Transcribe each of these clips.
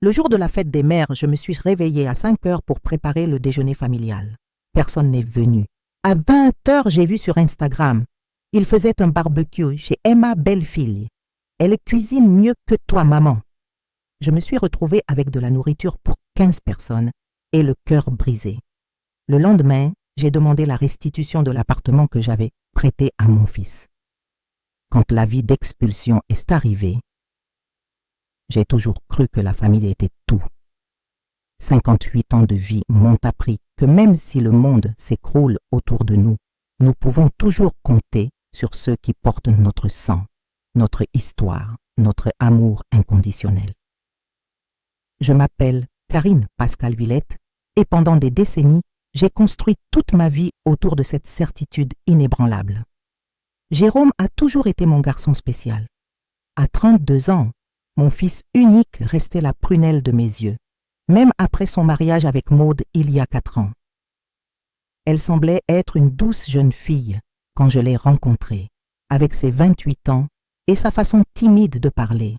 Le jour de la fête des mères, je me suis réveillée à 5 heures pour préparer le déjeuner familial. Personne n'est venu. À 20 heures, j'ai vu sur Instagram. Il faisait un barbecue chez Emma Bellefille. Elle cuisine mieux que toi, maman. Je me suis retrouvée avec de la nourriture pour 15 personnes et le cœur brisé. Le lendemain, j'ai demandé la restitution de l'appartement que j'avais prêté à mon fils. Quand l'avis d'expulsion est arrivé, j'ai toujours cru que la famille était tout. 58 ans de vie m'ont appris que même si le monde s'écroule autour de nous, nous pouvons toujours compter sur ceux qui portent notre sang, notre histoire, notre amour inconditionnel. Je m'appelle Karine Pascal Villette et pendant des décennies, j'ai construit toute ma vie autour de cette certitude inébranlable. Jérôme a toujours été mon garçon spécial. À 32 ans, mon fils unique restait la prunelle de mes yeux, même après son mariage avec Maude il y a 4 ans. Elle semblait être une douce jeune fille quand je l'ai rencontrée, avec ses 28 ans et sa façon timide de parler.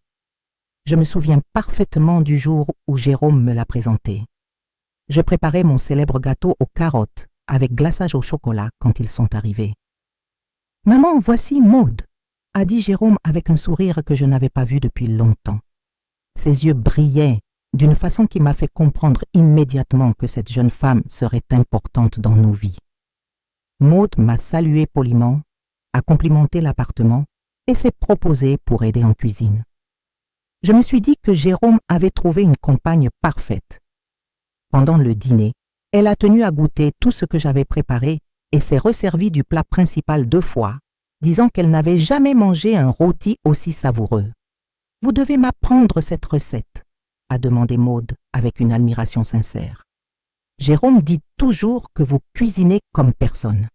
Je me souviens parfaitement du jour où Jérôme me l'a présentée. Je préparais mon célèbre gâteau aux carottes avec glaçage au chocolat quand ils sont arrivés. « Maman, voici Maude », a dit Jérôme avec un sourire que je n'avais pas vu depuis longtemps. Ses yeux brillaient d'une façon qui m'a fait comprendre immédiatement que cette jeune femme serait importante dans nos vies. Maude m'a salué poliment, a complimenté l'appartement et s'est proposée pour aider en cuisine. Je me suis dit que Jérôme avait trouvé une compagne parfaite. Pendant le dîner, elle a tenu à goûter tout ce que j'avais préparé et s'est resservie du plat principal 2 fois, disant qu'elle n'avait jamais mangé un rôti aussi savoureux. « Vous devez m'apprendre cette recette », a demandé Maude avec une admiration sincère. Jérôme dit toujours que vous cuisinez comme personne.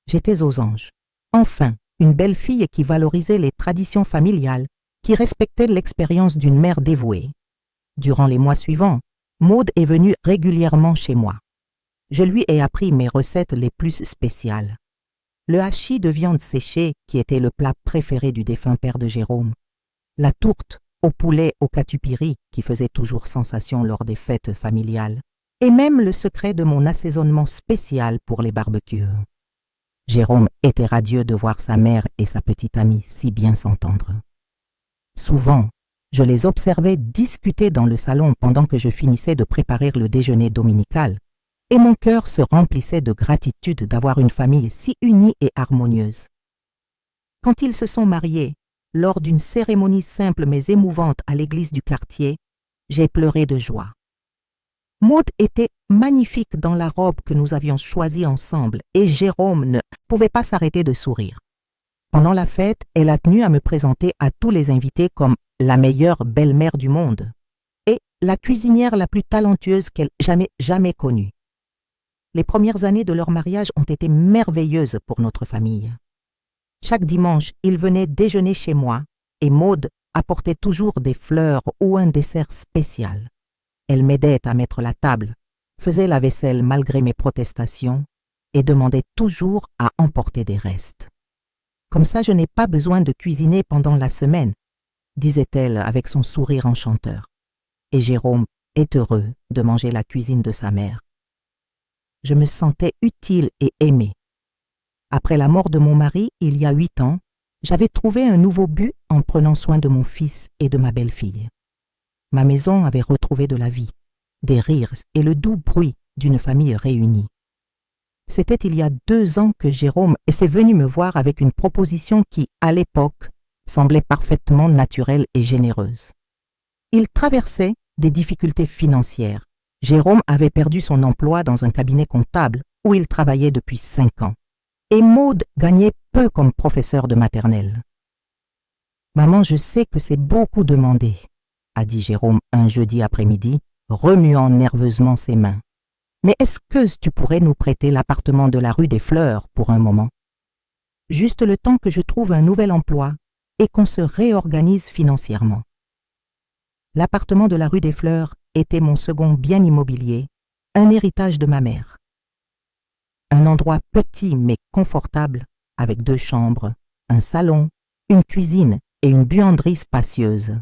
J'étais aux anges. Enfin, une belle fille qui valorisait les traditions familiales, qui respectait l'expérience d'une mère dévouée. Durant les mois suivants, Maude est venue régulièrement chez moi. Je lui ai appris mes recettes les plus spéciales. Le hachis de viande séchée, qui était le plat préféré du défunt père de Jérôme. La tourte au poulet au catupiry, qui faisait toujours sensation lors des fêtes familiales. Et même le secret de mon assaisonnement spécial pour les barbecues. Jérôme était radieux de voir sa mère et sa petite amie si bien s'entendre. Souvent, je les observais discuter dans le salon pendant que je finissais de préparer le déjeuner dominical, et mon cœur se remplissait de gratitude d'avoir une famille si unie et harmonieuse. Quand ils se sont mariés, lors d'une cérémonie simple mais émouvante à l'église du quartier, j'ai pleuré de joie. Maude était magnifique dans la robe que nous avions choisie ensemble et Jérôme ne pouvait pas s'arrêter de sourire. Pendant la fête, elle a tenu à me présenter à tous les invités comme la meilleure belle-mère du monde et la cuisinière la plus talentueuse qu'elle jamais connue. Les premières années de leur mariage ont été merveilleuses pour notre famille. Chaque dimanche, ils venaient déjeuner chez moi et Maude apportait toujours des fleurs ou un dessert spécial. Elle m'aidait à mettre la table, faisait la vaisselle malgré mes protestations et demandait toujours à emporter des restes. Comme ça, je n'ai pas besoin de cuisiner pendant la semaine, disait-elle avec son sourire enchanteur. Et Jérôme est heureux de manger la cuisine de sa mère. Je me sentais utile et aimée. Après la mort de mon mari, il y a 8 ans, j'avais trouvé un nouveau but en prenant soin de mon fils et de ma belle-fille. Ma maison avait retrouvé de la vie, des rires et le doux bruit d'une famille réunie. C'était il y a 2 ans que Jérôme est venu me voir avec une proposition qui, à l'époque, semblait parfaitement naturelle et généreuse. Il traversait des difficultés financières. Jérôme avait perdu son emploi dans un cabinet comptable où il travaillait depuis 5 ans. Et Maude gagnait peu comme professeur de maternelle. « Maman, je sais que c'est beaucoup demandé », a dit Jérôme un jeudi après-midi, remuant nerveusement ses mains. « Mais est-ce que tu pourrais nous prêter l'appartement de la rue des Fleurs pour un moment? Juste le temps que je trouve un nouvel emploi et qu'on se réorganise financièrement. » L'appartement de la rue des Fleurs était mon second bien immobilier, un héritage de ma mère. Un endroit petit mais confortable, avec 2 chambres, un salon, une cuisine et une buanderie spacieuse.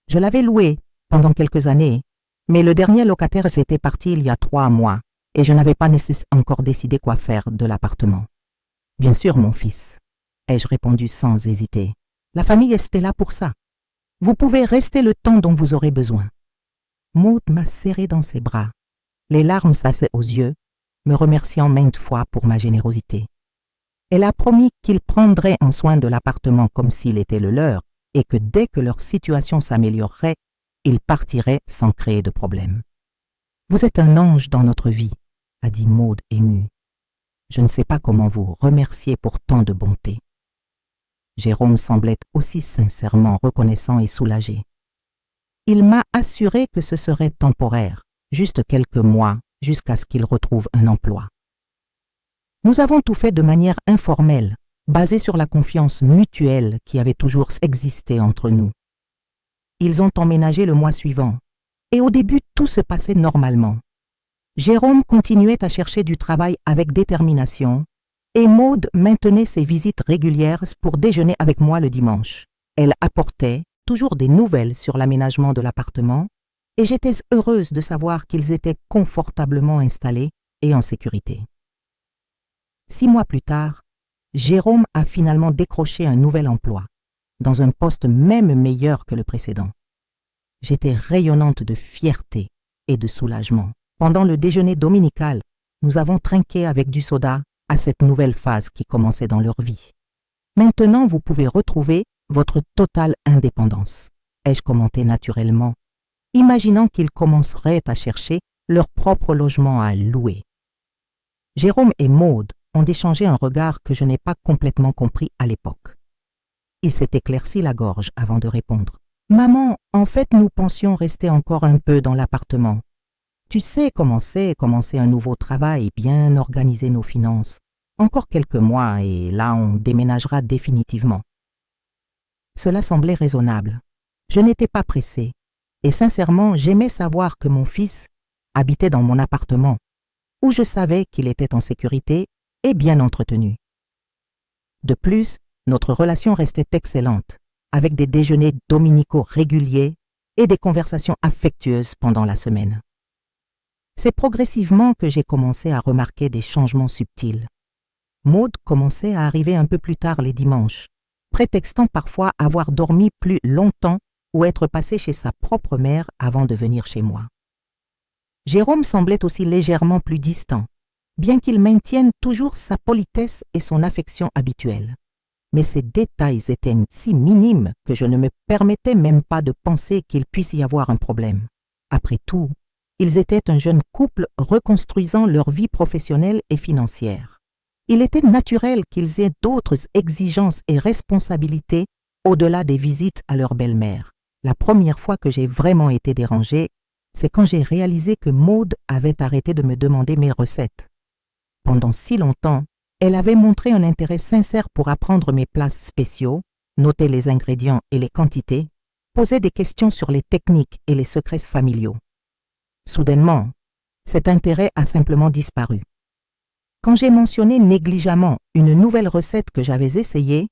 Je l'avais loué pendant quelques années, mais le dernier locataire s'était parti il y a 3 mois et je n'avais pas encore décidé quoi faire de l'appartement. Bien sûr, mon fils, ai-je répondu sans hésiter. La famille est là pour ça. Vous pouvez rester le temps dont vous aurez besoin. Maud m'a serré dans ses bras. Les larmes s'assaient aux yeux, me remerciant maintes fois pour ma générosité. Elle a promis qu'ils prendraient en soin de l'appartement comme s'il était le leur et que dès que leur situation s'améliorerait, ils partiraient sans créer de problème. Vous êtes un ange dans notre vie, a dit Maud émue. Je ne sais pas comment vous remercier pour tant de bonté. Jérôme semblait aussi sincèrement reconnaissant et soulagé. Il m'a assuré que ce serait temporaire, juste quelques mois, jusqu'à ce qu'il retrouve un emploi. Nous avons tout fait de manière informelle, basée sur la confiance mutuelle qui avait toujours existé entre nous. Ils ont emménagé le mois suivant, et au début tout se passait normalement. Jérôme continuait à chercher du travail avec détermination, et Maud maintenait ses visites régulières pour déjeuner avec moi le dimanche. Elle apportait toujours des nouvelles sur l'aménagement de l'appartement, et j'étais heureuse de savoir qu'ils étaient confortablement installés et en sécurité. 6 mois plus tard, Jérôme a finalement décroché un nouvel emploi, dans un poste même meilleur que le précédent. J'étais rayonnante de fierté et de soulagement. Pendant le déjeuner dominical, nous avons trinqué avec du soda à cette nouvelle phase qui commençait dans leur vie. Maintenant, vous pouvez retrouver votre totale indépendance, ai-je commenté naturellement, imaginant qu'ils commenceraient à chercher leur propre logement à louer. Jérôme et Maud ont échangé un regard que je n'ai pas complètement compris à l'époque. Il s'est éclairci la gorge avant de répondre. « Maman, en fait, nous pensions rester encore un peu dans l'appartement. Tu sais comment c'est, commencer un nouveau travail, bien organiser nos finances. Encore quelques mois et là, on déménagera définitivement. » Cela semblait raisonnable. Je n'étais pas pressée et sincèrement, j'aimais savoir que mon fils habitait dans mon appartement, où je savais qu'il était en sécurité et bien entretenu. De plus, notre relation restait excellente, avec des déjeuners dominicaux réguliers et des conversations affectueuses pendant la semaine. C'est progressivement que j'ai commencé à remarquer des changements subtils. Maud commençait à arriver un peu plus tard les dimanches, prétextant parfois avoir dormi plus longtemps ou être passée chez sa propre mère avant de venir chez moi. Jérôme semblait aussi légèrement plus distant, bien qu'il maintienne toujours sa politesse et son affection habituelle. Mais ces détails étaient si minimes que je ne me permettais même pas de penser qu'il puisse y avoir un problème. Après tout, ils étaient un jeune couple reconstruisant leur vie professionnelle et financière. Il était naturel qu'ils aient d'autres exigences et responsabilités au-delà des visites à leur belle-mère. La première fois que j'ai vraiment été dérangée, c'est quand j'ai réalisé que Maud avait arrêté de me demander mes recettes. Pendant si longtemps, elle avait montré un intérêt sincère pour apprendre mes plats spéciaux, noter les ingrédients et les quantités, poser des questions sur les techniques et les secrets familiaux. Soudainement, cet intérêt a simplement disparu. Quand j'ai mentionné négligemment une nouvelle recette que j'avais essayée,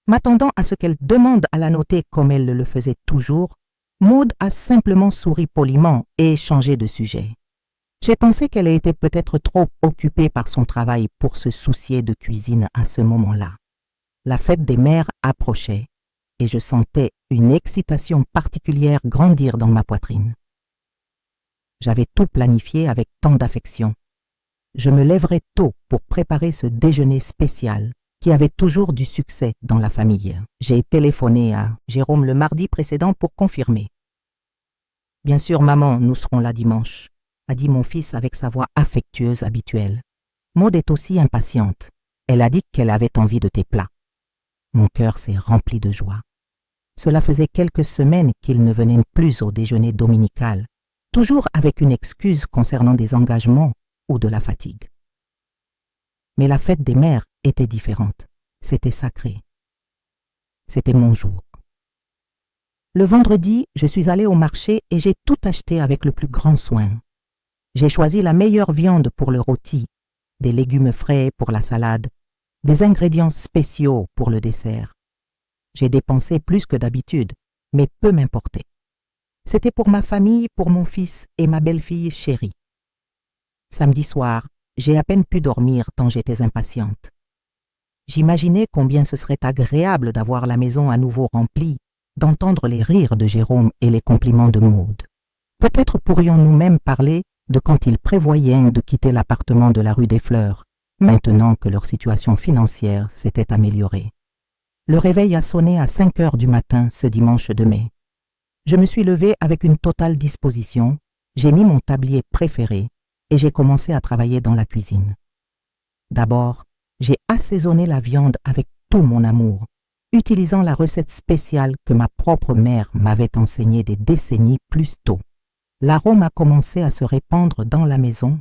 m'attendant à ce qu'elle demande à la noter comme elle le faisait toujours, Maud a simplement souri poliment et changé de sujet. J'ai pensé qu'elle était peut-être trop occupée par son travail pour se soucier de cuisine à ce moment-là. La fête des mères approchait et je sentais une excitation particulière grandir dans ma poitrine. J'avais tout planifié avec tant d'affection. Je me lèverais tôt pour préparer ce déjeuner spécial qui avait toujours du succès dans la famille. J'ai téléphoné à Jérôme le mardi précédent pour confirmer. « Bien sûr, maman, nous serons là dimanche », a dit mon fils avec sa voix affectueuse habituelle. Maud est aussi impatiente. Elle a dit qu'elle avait envie de tes plats. Mon cœur s'est rempli de joie. Cela faisait quelques semaines qu'il ne venait plus au déjeuner dominical, toujours avec une excuse concernant des engagements ou de la fatigue. Mais la fête des mères était différente. C'était sacré. C'était mon jour. Le vendredi, je suis allée au marché et j'ai tout acheté avec le plus grand soin. J'ai choisi la meilleure viande pour le rôti, des légumes frais pour la salade, des ingrédients spéciaux pour le dessert. J'ai dépensé plus que d'habitude, mais peu m'importait. C'était pour ma famille, pour mon fils et ma belle-fille chérie. Samedi soir, j'ai à peine pu dormir tant j'étais impatiente. J'imaginais combien ce serait agréable d'avoir la maison à nouveau remplie, d'entendre les rires de Jérôme et les compliments de Maude. Peut-être pourrions-nous même parler de quand ils prévoyaient de quitter l'appartement de la rue des Fleurs, maintenant que leur situation financière s'était améliorée. Le réveil a sonné à 5 heures du matin ce dimanche de mai. Je me suis levée avec une totale disposition, j'ai mis mon tablier préféré et j'ai commencé à travailler dans la cuisine. D'abord, j'ai assaisonné la viande avec tout mon amour, utilisant la recette spéciale que ma propre mère m'avait enseignée des décennies plus tôt. L'arôme a commencé à se répandre dans la maison,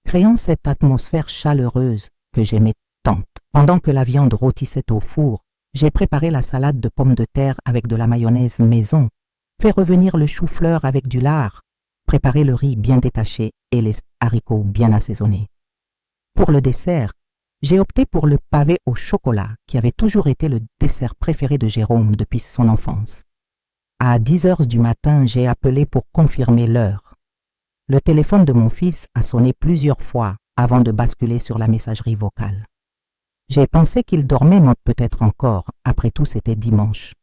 créant cette atmosphère chaleureuse que j'aimais tant. Pendant que la viande rôtissait au four, j'ai préparé la salade de pommes de terre avec de la mayonnaise maison, fait revenir le chou-fleur avec du lard, préparé le riz bien détaché et les haricots bien assaisonnés. Pour le dessert, j'ai opté pour le pavé au chocolat qui avait toujours été le dessert préféré de Jérôme depuis son enfance. À 10 heures du matin, j'ai appelé pour confirmer l'heure. Le téléphone de mon fils a sonné plusieurs fois avant de basculer sur la messagerie vocale. J'ai pensé qu'il dormait peut-être encore, après tout c'était dimanche.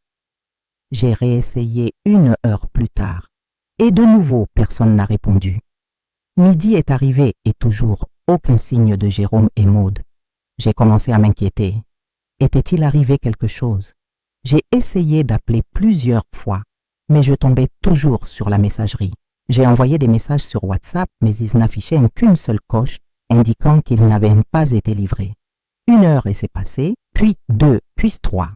J'ai réessayé 1 heure plus tard, et de nouveau personne n'a répondu. Midi est arrivé et toujours aucun signe de Jérôme et Maude. J'ai commencé à m'inquiéter. Était-il arrivé quelque chose? J'ai essayé d'appeler plusieurs fois, mais je tombais toujours sur la messagerie. J'ai envoyé des messages sur WhatsApp, mais ils n'affichaient qu'une seule coche, indiquant qu'ils n'avaient pas été livrés. 1 heure et c'est passé, puis 2, puis 3.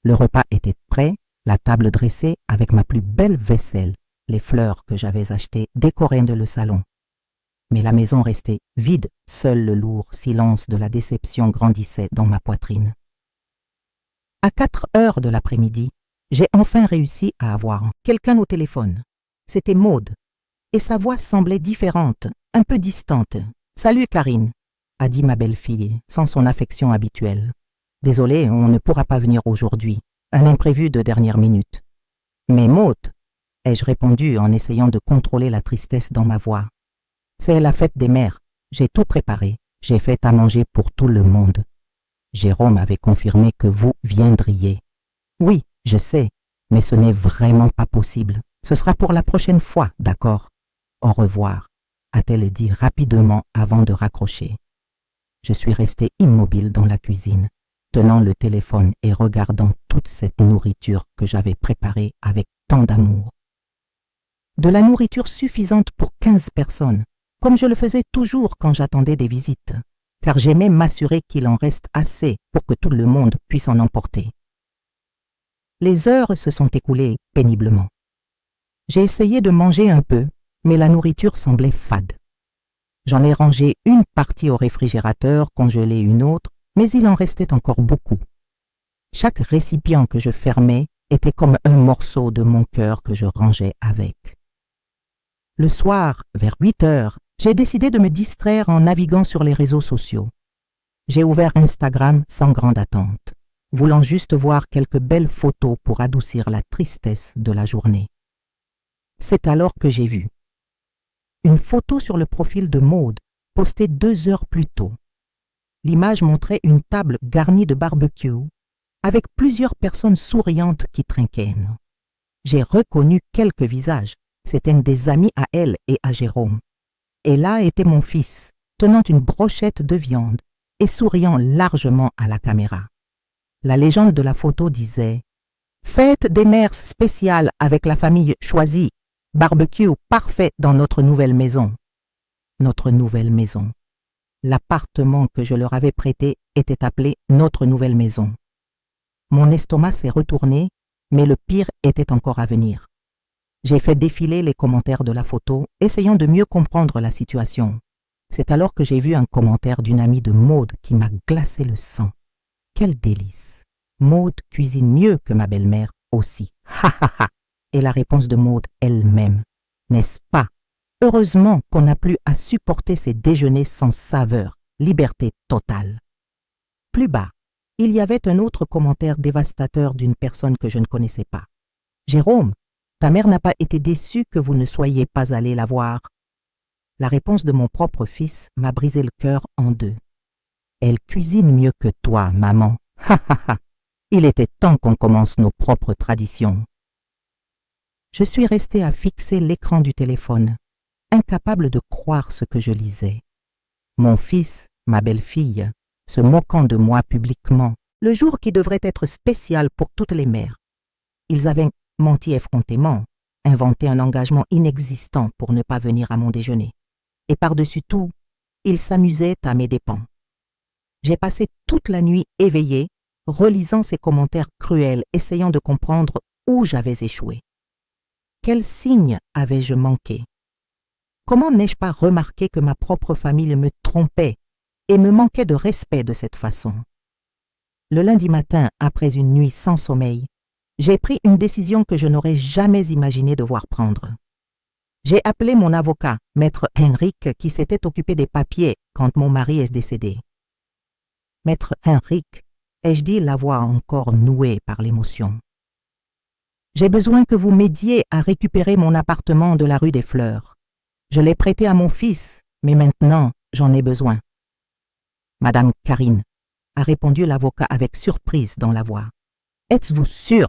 Le repas était prêt, la table dressée avec ma plus belle vaisselle, les fleurs que j'avais achetées décoraient le salon. Mais la maison restait vide, seul le lourd silence de la déception grandissait dans ma poitrine. À 4 heures de l'après-midi, j'ai enfin réussi à avoir quelqu'un au téléphone. C'était Maude, et sa voix semblait différente, un peu distante. « Salut Karine », a dit ma belle-fille, sans son affection habituelle. « Désolée, on ne pourra pas venir aujourd'hui, un imprévu de dernière minute. »« Mais Maude », ai-je répondu en essayant de contrôler la tristesse dans ma voix. « C'est la fête des mères, j'ai tout préparé, j'ai fait à manger pour tout le monde. » Jérôme avait confirmé que vous viendriez. « Oui, je sais, mais ce n'est vraiment pas possible. Ce sera pour la prochaine fois, d'accord? Au revoir, a-t-elle dit rapidement avant de raccrocher. Je suis restée immobile dans la cuisine, tenant le téléphone et regardant toute cette nourriture que j'avais préparée avec tant d'amour. De la nourriture suffisante pour 15 personnes, comme je le faisais toujours quand j'attendais des visites, car j'aimais m'assurer qu'il en reste assez pour que tout le monde puisse en emporter. Les heures se sont écoulées péniblement. J'ai essayé de manger un peu, mais la nourriture semblait fade. J'en ai rangé une partie au réfrigérateur, congelé une autre, mais il en restait encore beaucoup. Chaque récipient que je fermais était comme un morceau de mon cœur que je rangeais avec. Le soir, vers 8 heures, j'ai décidé de me distraire en naviguant sur les réseaux sociaux. J'ai ouvert Instagram sans grande attente, voulant juste voir quelques belles photos pour adoucir la tristesse de la journée. C'est alors que j'ai vu une photo sur le profil de Maude, postée 2 heures plus tôt. L'image montrait une table garnie de barbecue, avec plusieurs personnes souriantes qui trinquaient. J'ai reconnu quelques visages, c'étaient des amis à elle et à Jérôme. Et là était mon fils, tenant une brochette de viande et souriant largement à la caméra. La légende de la photo disait « Fête des mères spéciale avec la famille choisie, barbecue parfait dans notre nouvelle maison. » Notre nouvelle maison. L'appartement que je leur avais prêté était appelé notre nouvelle maison. Mon estomac s'est retourné, mais le pire était encore à venir. J'ai fait défiler les commentaires de la photo, essayant de mieux comprendre la situation. C'est alors que j'ai vu un commentaire d'une amie de Maude qui m'a glacé le sang. Quel délice! Maude cuisine mieux que ma belle-mère aussi. Ha ha ha! Et la réponse de Maude elle-même. N'est-ce pas? Heureusement qu'on n'a plus à supporter ces déjeuners sans saveur. Liberté totale. Plus bas, il y avait un autre commentaire dévastateur d'une personne que je ne connaissais pas. Jérôme, Ta mère n'a pas été déçue que vous ne soyez pas allé la voir. La réponse de mon propre fils m'a brisé le cœur en deux. Elle cuisine mieux que toi, maman. Ha ha ha. Il était temps qu'on commence nos propres traditions. Je suis restée à fixer l'écran du téléphone, incapable de croire ce que je lisais. Mon fils, ma belle-fille, se moquant de moi publiquement, le jour qui devrait être spécial pour toutes les mères. Ils avaient menti effrontément, inventé un engagement inexistant pour ne pas venir à mon déjeuner. Et par-dessus tout, ils s'amusaient à mes dépens. J'ai passé toute la nuit éveillée, relisant ces commentaires cruels, essayant de comprendre où j'avais échoué. Quel signe avais-je manqué? Comment n'ai-je pas remarqué que ma propre famille me trompait et me manquait de respect de cette façon? Le lundi matin, après une nuit sans sommeil, j'ai pris une décision que je n'aurais jamais imaginé devoir prendre. J'ai appelé mon avocat, Maître Henrik, qui s'était occupé des papiers quand mon mari est décédé. Maître Henrik, ai-je dit la voix encore nouée par l'émotion. J'ai besoin que vous m'aidiez à récupérer mon appartement de la rue des Fleurs. Je l'ai prêté à mon fils, mais maintenant j'en ai besoin. Madame Karine, a répondu l'avocat avec surprise dans la voix. Êtes-vous sûr?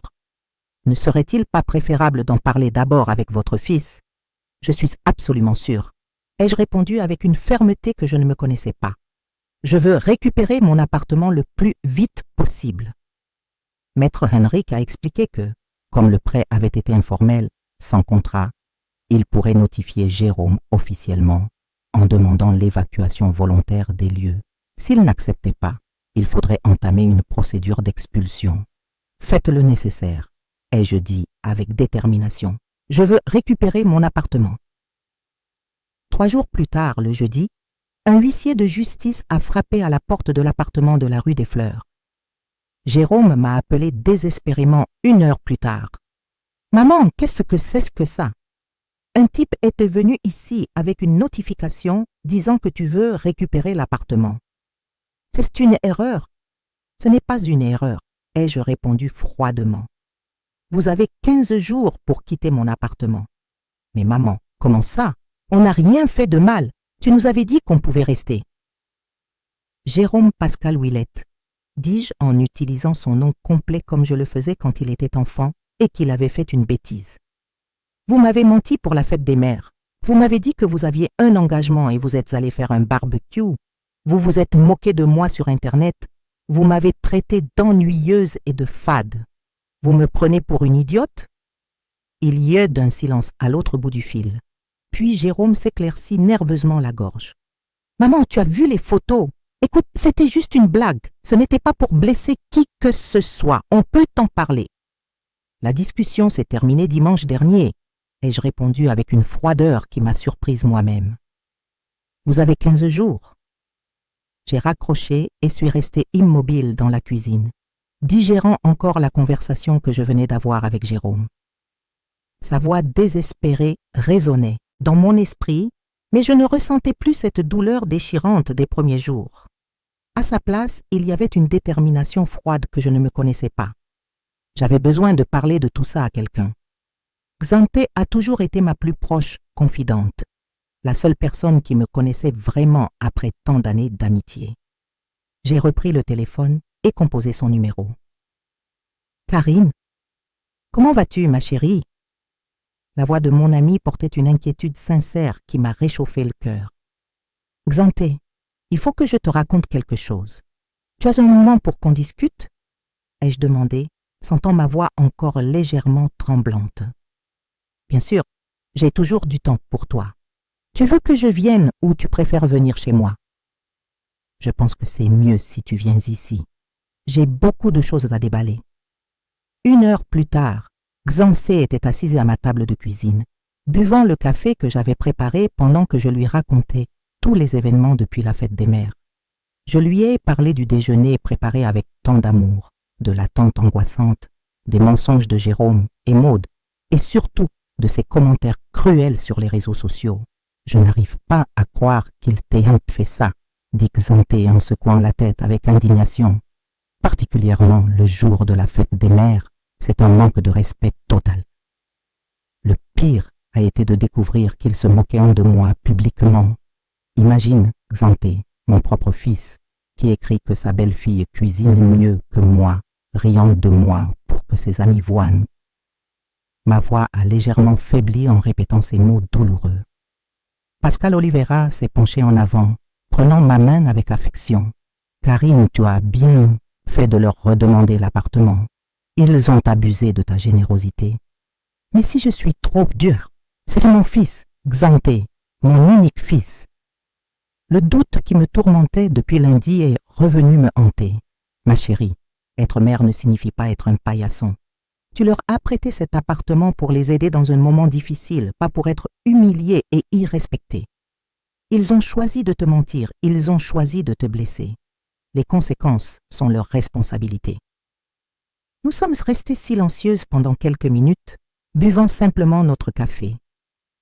Ne serait-il pas préférable d'en parler d'abord avec votre fils? Je suis absolument sûre, ai-je répondu avec une fermeté que je ne me connaissais pas. Je veux récupérer mon appartement le plus vite possible. Maître Henrik a expliqué que, comme le prêt avait été informel, sans contrat, il pourrait notifier Jérôme officiellement en demandant l'évacuation volontaire des lieux. S'il n'acceptait pas, il faudrait entamer une procédure d'expulsion. Faites le nécessaire, ai-je dit avec détermination. Je veux récupérer mon appartement. 3 jours plus tard, le jeudi, un huissier de justice a frappé à la porte de l'appartement de la rue des Fleurs. Jérôme m'a appelé désespérément 1 heure plus tard. « Maman, qu'est-ce que c'est que ça? Un type était venu ici avec une notification disant que tu veux récupérer l'appartement. »« C'est une erreur. »« Ce n'est pas une erreur, ai-je répondu froidement. Vous avez 15 jours pour quitter mon appartement. »« Mais maman, comment ça? On n'a rien fait de mal. Tu nous avais dit qu'on pouvait rester. » Jérôme Pascal Ouillette, dis-je en utilisant son nom complet comme je le faisais quand il était enfant et qu'il avait fait une bêtise. Vous m'avez menti pour la fête des mères. Vous m'avez dit que vous aviez un engagement et vous êtes allé faire un barbecue. Vous vous êtes moqué de moi sur Internet. Vous m'avez traité d'ennuyeuse et de fade. Vous me prenez pour une idiote? Il y eut d'un silence à l'autre bout du fil. Puis Jérôme s'éclaircit nerveusement la gorge. « Maman, tu as vu les photos? Écoute, c'était juste une blague. Ce n'était pas pour blesser qui que ce soit. On peut t'en parler. » La discussion s'est terminée dimanche dernier, ai-je répondu avec une froideur qui m'a surprise moi-même. « Vous avez 15 jours. » J'ai raccroché et suis restée immobile dans la cuisine, digérant encore la conversation que je venais d'avoir avec Jérôme. Sa voix désespérée résonnait dans mon esprit, mais je ne ressentais plus cette douleur déchirante des premiers jours. À sa place, il y avait une détermination froide que je ne me connaissais pas. J'avais besoin de parler de tout ça à quelqu'un. Xanté a toujours été ma plus proche confidente, la seule personne qui me connaissait vraiment après tant d'années d'amitié. J'ai repris le téléphone et composé son numéro. « Karine, comment vas-tu, ma chérie ?» La voix de mon amie portait une inquiétude sincère qui m'a réchauffé le cœur. « Xanté, il faut que je te raconte quelque chose. Tu as un moment pour qu'on discute ?» ai-je demandé, sentant ma voix encore légèrement tremblante. « Bien sûr, j'ai toujours du temps pour toi. Tu veux que je vienne ou tu préfères venir chez moi? » « Je pense que c'est mieux si tu viens ici. J'ai beaucoup de choses à déballer. » 1 heure plus tard, Xanté était assise à ma table de cuisine, buvant le café que j'avais préparé pendant que je lui racontais tous les événements depuis la fête des mères. Je lui ai parlé du déjeuner préparé avec tant d'amour, de l'attente angoissante, des mensonges de Jérôme et Maude, et surtout de ses commentaires cruels sur les réseaux sociaux. « Je n'arrive pas à croire qu'il t'ait fait ça », dit Xanté en secouant la tête avec indignation. « Particulièrement le jour de la fête des mères, c'est un manque de respect total. » Le pire a été de découvrir qu'il se moquait de moi publiquement. Imagine, Xanté, mon propre fils, qui écrit que sa belle-fille cuisine mieux que moi, riant de moi pour que ses amis voient. Ma voix a légèrement faibli en répétant ces mots douloureux. Pascal Oliveira s'est penché en avant, prenant ma main avec affection. « Karine, tu as bien fait de leur redemander l'appartement. Ils ont abusé de ta générosité. Mais si je suis trop dure, c'est mon fils, Xanté, mon unique fils. » Le doute qui me tourmentait depuis lundi est revenu me hanter. Ma chérie, être mère ne signifie pas être un paillasson. Tu leur as prêté cet appartement pour les aider dans un moment difficile, pas pour être humiliés et irrespectés. Ils ont choisi de te mentir, ils ont choisi de te blesser. Les conséquences sont leur responsabilité. Nous sommes restées silencieuses pendant quelques minutes, buvant simplement notre café.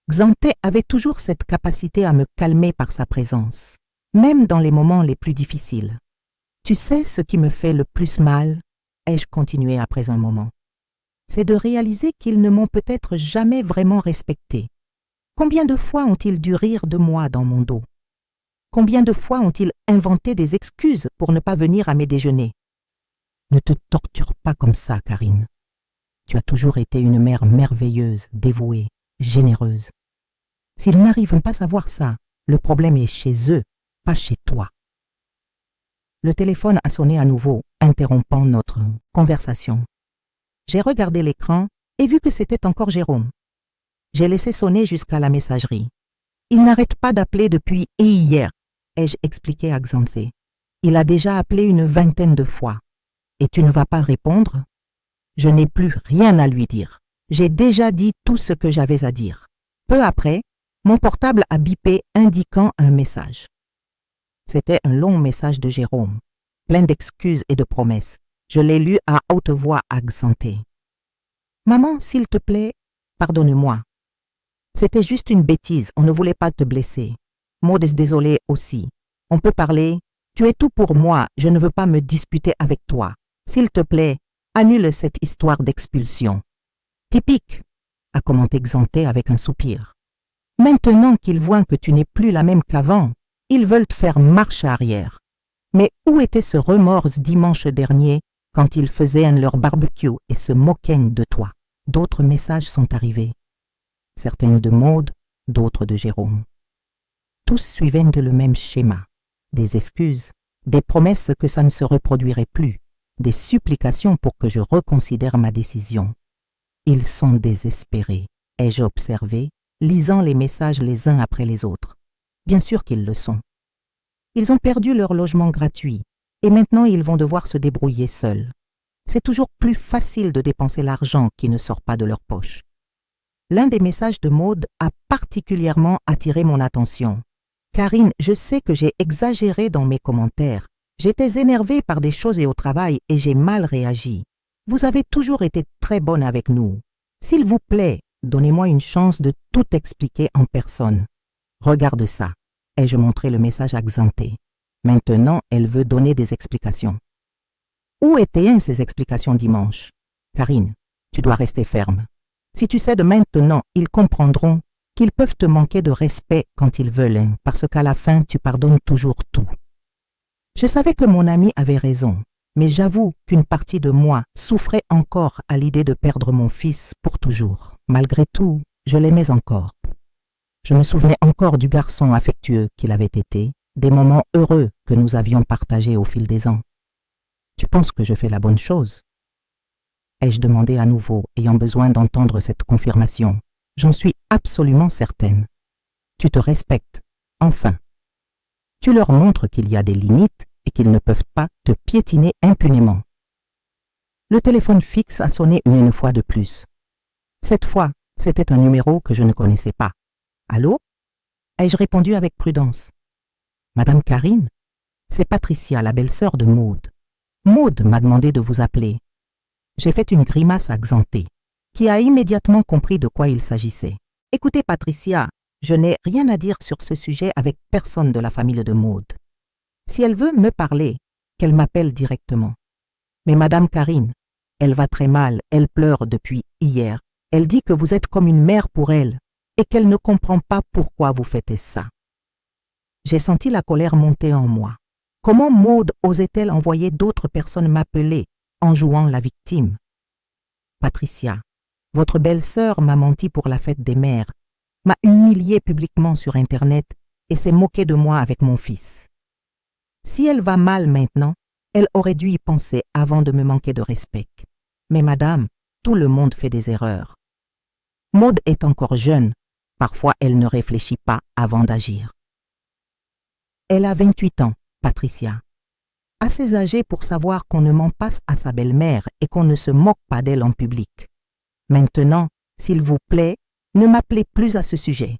Xanté avait toujours cette capacité à me calmer par sa présence, même dans les moments les plus difficiles. « Tu sais ce qui me fait le plus mal ?» ai-je continué après un moment. « C'est de réaliser qu'ils ne m'ont peut-être jamais vraiment respecté. Combien de fois ont-ils dû rire de moi dans mon dos? Combien de fois ont-ils inventé des excuses pour ne pas venir à mes déjeuners? Ne te torture pas comme ça, Karine. Tu as toujours été une mère merveilleuse, dévouée, généreuse. S'ils n'arrivent pas à voir ça, le problème est chez eux, pas chez toi. » Le téléphone a sonné à nouveau, interrompant notre conversation. J'ai regardé l'écran et vu que c'était encore Jérôme. J'ai laissé sonner jusqu'à la messagerie. « Il n'arrête pas d'appeler depuis hier », ai-je expliqué à Xanté. « Il a déjà appelé une 20aine de fois. Et tu ne vas pas répondre? Je n'ai plus rien à lui dire. J'ai déjà dit tout ce que j'avais à dire. » Peu après, mon portable a bipé indiquant un message. C'était un long message de Jérôme, plein d'excuses et de promesses. Je l'ai lu à haute voix à Xanté. « Maman, s'il te plaît, pardonne-moi. C'était juste une bêtise, on ne voulait pas te blesser. Maud est désolée aussi. On peut parler. Tu es tout pour moi, je ne veux pas me disputer avec toi. S'il te plaît, annule cette histoire d'expulsion. » « Typique !» a commenté Xanté avec un soupir. « Maintenant qu'ils voient que tu n'es plus la même qu'avant, ils veulent te faire marche arrière. Mais où était ce remords dimanche dernier quand ils faisaient leur barbecue et se moquaient de toi? » D'autres messages sont arrivés. Certains de Maud, d'autres de Jérôme. Tous suivaient le même schéma. Des excuses, des promesses que ça ne se reproduirait plus, des supplications pour que je reconsidère ma décision. Ils sont désespérés, ai-je observé, lisant les messages les uns après les autres. Bien sûr qu'ils le sont. Ils ont perdu leur logement gratuit et maintenant ils vont devoir se débrouiller seuls. C'est toujours plus facile de dépenser l'argent qui ne sort pas de leur poche. L'un des messages de Maud a particulièrement attiré mon attention. « Karine, je sais que j'ai exagéré dans mes commentaires. J'étais énervée par des choses et au travail et j'ai mal réagi. Vous avez toujours été très bonne avec nous. S'il vous plaît, donnez-moi une chance de tout expliquer en personne. Regarde ça. » ai-je montré le message à Xanté. Maintenant, elle veut donner des explications. Où étaient ces explications dimanche? Karine, tu dois rester ferme. Si tu cèdes maintenant, ils comprendront qu'ils peuvent te manquer de respect quand ils veulent, parce qu'à la fin, tu pardonnes toujours tout. Je savais que mon ami avait raison. Mais j'avoue qu'une partie de moi souffrait encore à l'idée de perdre mon fils pour toujours. Malgré tout, je l'aimais encore. Je me souvenais encore du garçon affectueux qu'il avait été, des moments heureux que nous avions partagés au fil des ans. « Tu penses que je fais la bonne chose ?» ai-je demandé à nouveau, ayant besoin d'entendre cette confirmation. « J'en suis absolument certaine. Tu te respectes, enfin. Tu leur montres qu'il y a des limites et qu'ils ne peuvent pas te piétiner impunément. » Le téléphone fixe a sonné une fois de plus. Cette fois, c'était un numéro que je ne connaissais pas. « Allô ?» ai-je répondu avec prudence. « Madame Karine, c'est Patricia, la belle-sœur de Maud. Maud m'a demandé de vous appeler. » J'ai fait une grimace à Xanté, qui a immédiatement compris de quoi il s'agissait. « Écoutez Patricia, je n'ai rien à dire sur ce sujet avec personne de la famille de Maud. Si elle veut me parler, qu'elle m'appelle directement. Mais Madame Karine, elle va très mal, elle pleure depuis hier. Elle dit que vous êtes comme une mère pour elle et qu'elle ne comprend pas pourquoi vous faites ça. J'ai senti la colère monter en moi. Comment Maude osait-elle envoyer d'autres personnes m'appeler en jouant la victime? Patricia, votre belle-sœur m'a menti pour la fête des mères, m'a humiliée publiquement sur Internet et s'est moquée de moi avec mon fils. Si elle va mal maintenant, elle aurait dû y penser avant de me manquer de respect. Mais madame, tout le monde fait des erreurs. Maude est encore jeune. Parfois, elle ne réfléchit pas avant d'agir. Elle a 28 ans, Patricia. Assez âgée pour savoir qu'on ne ment pas à sa belle-mère et qu'on ne se moque pas d'elle en public. Maintenant, s'il vous plaît, ne m'appelez plus à ce sujet.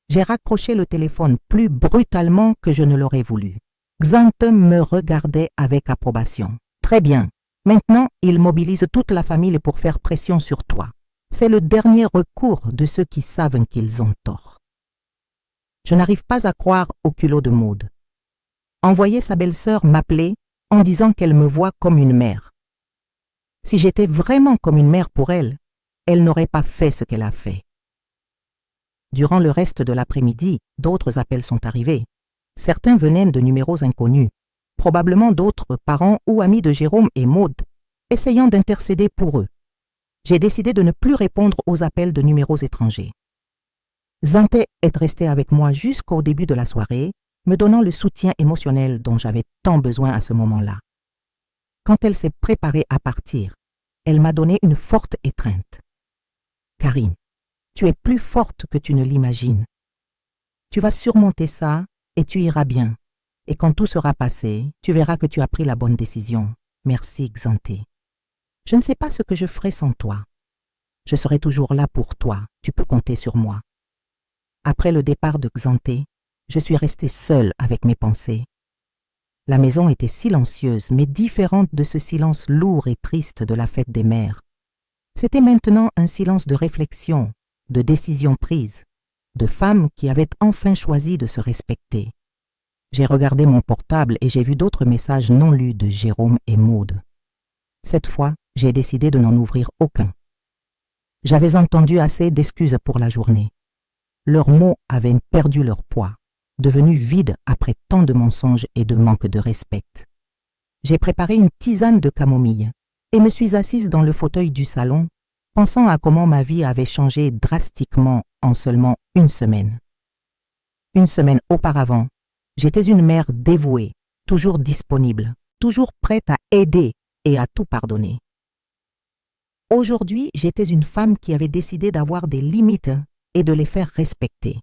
J'ai raccroché le téléphone plus brutalement que je ne l'aurais voulu. Xanthe me regardait avec approbation. Très bien. Maintenant, il mobilise toute la famille pour faire pression sur toi. C'est le dernier recours de ceux qui savent qu'ils ont tort. Je n'arrive pas à croire au culot de Maude. Envoyer sa belle-sœur m'appeler en disant qu'elle me voit comme une mère. Si j'étais vraiment comme une mère pour elle, elle n'aurait pas fait ce qu'elle a fait. Durant le reste de l'après-midi, d'autres appels sont arrivés. Certains venaient de numéros inconnus, probablement d'autres parents ou amis de Jérôme et Maude, essayant d'intercéder pour eux. J'ai décidé de ne plus répondre aux appels de numéros étrangers. Xanthe est restée avec moi jusqu'au début de la soirée, me donnant le soutien émotionnel dont j'avais tant besoin à ce moment-là. Quand elle s'est préparée à partir, elle m'a donné une forte étreinte. « Karine, tu es plus forte que tu ne l'imagines. Tu vas surmonter ça et tu iras bien. Et quand tout sera passé, tu verras que tu as pris la bonne décision. Merci, Xanthe. Je ne sais pas ce que je ferai sans toi. Je serai toujours là pour toi, tu peux compter sur moi. » Après le départ de Xanthe, je suis restée seule avec mes pensées. La maison était silencieuse, mais différente de ce silence lourd et triste de la fête des mères. C'était maintenant un silence de réflexion, de décision prise, de femmes qui avaient enfin choisi de se respecter. J'ai regardé mon portable et j'ai vu d'autres messages non lus de Jérôme et Maude. Cette fois, j'ai décidé de n'en ouvrir aucun. J'avais entendu assez d'excuses pour la journée. Leurs mots avaient perdu leur poids, devenus vides après tant de mensonges et de manque de respect. J'ai préparé une tisane de camomille et me suis assise dans le fauteuil du salon, pensant à comment ma vie avait changé drastiquement en seulement une semaine. Une semaine auparavant, j'étais une mère dévouée, toujours disponible, toujours prête à aider et à tout pardonner. Aujourd'hui, j'étais une femme qui avait décidé d'avoir des limites et de les faire respecter.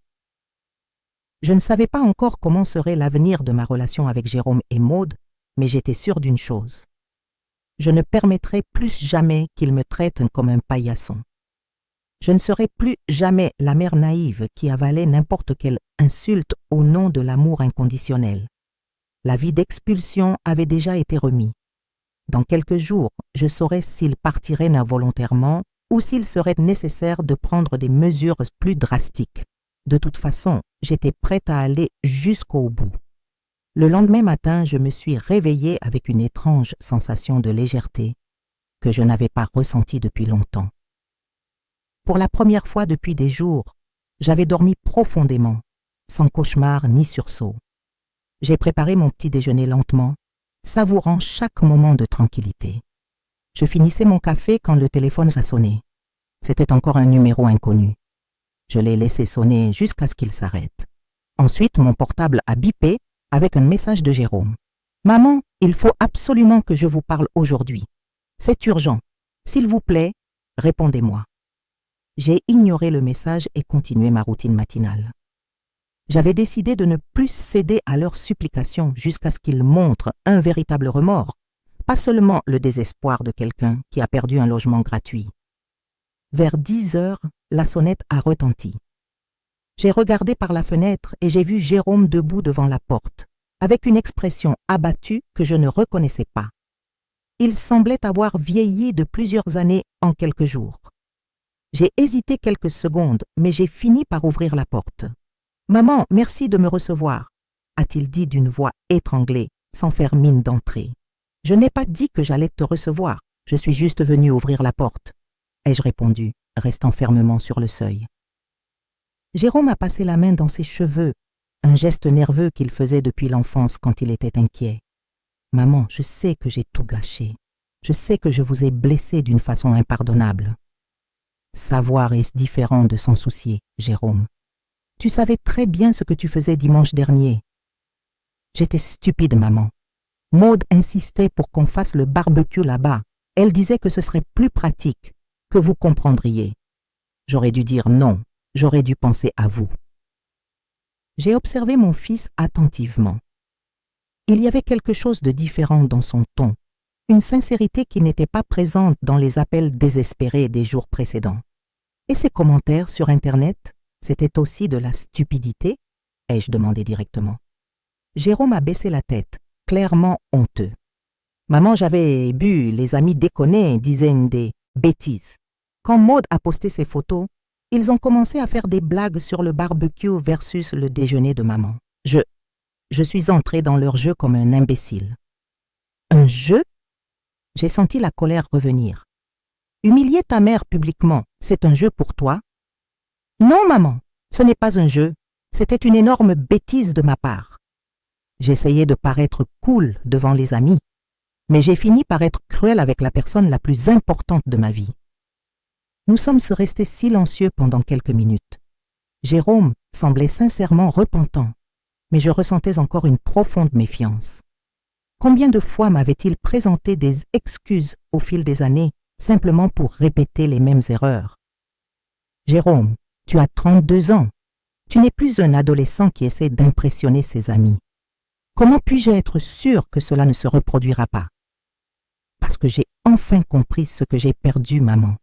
Je ne savais pas encore comment serait l'avenir de ma relation avec Jérôme et Maude, mais j'étais sûre d'une chose. Je ne permettrai plus jamais qu'ils me traitent comme un paillasson. Je ne serai plus jamais la mère naïve qui avalait n'importe quelle insulte au nom de l'amour inconditionnel. L'avis d'expulsion avait déjà été remis. Dans quelques jours, je saurais s'il partirait involontairement ou s'il serait nécessaire de prendre des mesures plus drastiques. De toute façon, j'étais prête à aller jusqu'au bout. Le lendemain matin, je me suis réveillée avec une étrange sensation de légèreté que je n'avais pas ressentie depuis longtemps. Pour la première fois depuis des jours, j'avais dormi profondément, sans cauchemar ni sursaut. J'ai préparé mon petit déjeuner lentement, savourant chaque moment de tranquillité. Je finissais mon café quand le téléphone a sonné. C'était encore un numéro inconnu. Je l'ai laissé sonner jusqu'à ce qu'il s'arrête. Ensuite, mon portable a bipé avec un message de Jérôme. « Maman, il faut absolument que je vous parle aujourd'hui. C'est urgent. S'il vous plaît, répondez-moi. » J'ai ignoré le message et continué ma routine matinale. J'avais décidé de ne plus céder à leurs supplications jusqu'à ce qu'ils montrent un véritable remords, pas seulement le désespoir de quelqu'un qui a perdu un logement gratuit. Vers 10 heures, la sonnette a retenti. J'ai regardé par la fenêtre et j'ai vu Jérôme debout devant la porte, avec une expression abattue que je ne reconnaissais pas. Il semblait avoir vieilli de plusieurs années en quelques jours. J'ai hésité quelques secondes, mais j'ai fini par ouvrir la porte. « Maman, merci de me recevoir », a-t-il dit d'une voix étranglée, sans faire mine d'entrer. « Je n'ai pas dit que j'allais te recevoir, je suis juste venue ouvrir la porte », ai-je répondu, restant fermement sur le seuil. Jérôme a passé la main dans ses cheveux, un geste nerveux qu'il faisait depuis l'enfance quand il était inquiet. « Maman, je sais que j'ai tout gâché. Je sais que je vous ai blessé d'une façon impardonnable. » Savoir est différent de s'en soucier, Jérôme. Tu savais très bien ce que tu faisais dimanche dernier. J'étais stupide, maman. Maude insistait pour qu'on fasse le barbecue là-bas. Elle disait que ce serait plus pratique, que vous comprendriez. J'aurais dû dire non, j'aurais dû penser à vous. J'ai observé mon fils attentivement. Il y avait quelque chose de différent dans son ton, une sincérité qui n'était pas présente dans les appels désespérés des jours précédents. Et ses commentaires sur Internet, c'était aussi de la stupidité, ai-je demandé directement. Jérôme a baissé la tête, clairement honteux. Maman, j'avais bu, les amis déconnaient, disaient des bêtises. Quand Maude a posté ses photos, ils ont commencé à faire des blagues sur le barbecue versus le déjeuner de maman. Je suis entré dans leur jeu comme un imbécile. Un jeu? J'ai senti la colère revenir. Humilier ta mère publiquement, c'est un jeu pour toi? Non, maman, ce n'est pas un jeu. C'était une énorme bêtise de ma part. J'essayais de paraître cool devant les amis, mais j'ai fini par être cruel avec la personne la plus importante de ma vie. Nous sommes restés silencieux pendant quelques minutes. Jérôme semblait sincèrement repentant, mais je ressentais encore une profonde méfiance. Combien de fois m'avait-il présenté des excuses au fil des années, simplement pour répéter les mêmes erreurs? Jérôme, tu as 32 ans. Tu n'es plus un adolescent qui essaie d'impressionner ses amis. Comment puis-je être sûr que cela ne se reproduira pas? Parce que j'ai enfin compris ce que j'ai perdu, maman.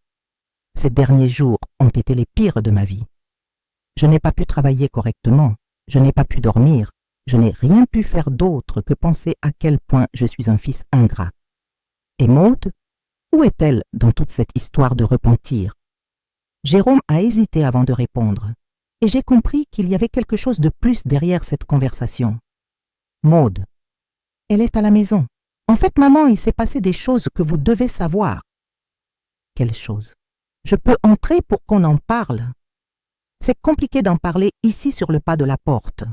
Ces derniers jours ont été les pires de ma vie. Je n'ai pas pu travailler correctement, je n'ai pas pu dormir, je n'ai rien pu faire d'autre que penser à quel point je suis un fils ingrat. Et Maude, où est-elle dans toute cette histoire de repentir? Jérôme a hésité avant de répondre, et j'ai compris qu'il y avait quelque chose de plus derrière cette conversation. Maude, elle est à la maison. En fait, maman, il s'est passé des choses que vous devez savoir. Quelles choses? Je peux entrer pour qu'on en parle. C'est compliqué d'en parler ici sur le pas de la porte.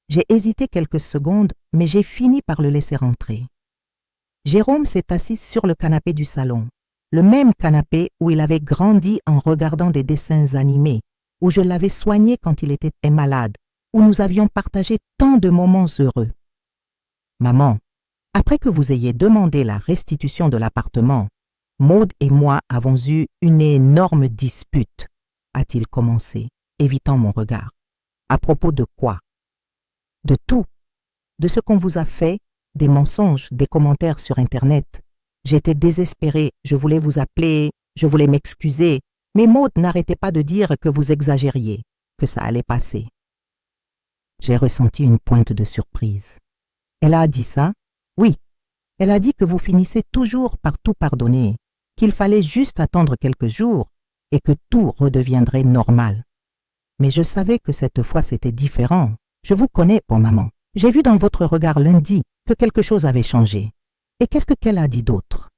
J'ai hésité quelques secondes, mais j'ai fini par le laisser entrer. Jérôme s'est assis sur le canapé du salon, le même canapé où il avait grandi en regardant des dessins animés, où je l'avais soigné quand il était malade, où nous avions partagé tant de moments heureux. Maman, après que vous ayez demandé la restitution de l'appartement, Maude et moi avons eu une énorme dispute, a-t-il commencé, évitant mon regard. À propos de quoi? De tout. De ce qu'on vous a fait, des mensonges, des commentaires sur Internet. J'étais désespérée, je voulais vous appeler, je voulais m'excuser, mais Maude n'arrêtait pas de dire que vous exagériez, que ça allait passer. J'ai ressenti une pointe de surprise. Elle a dit ça? Oui. Elle a dit que vous finissez toujours par tout pardonner, qu'il fallait juste attendre quelques jours et que tout redeviendrait normal. Mais je savais que cette fois c'était différent. Je vous connais, bon maman. J'ai vu dans votre regard lundi que quelque chose avait changé. Et qu'est-ce qu'elle a dit d'autre?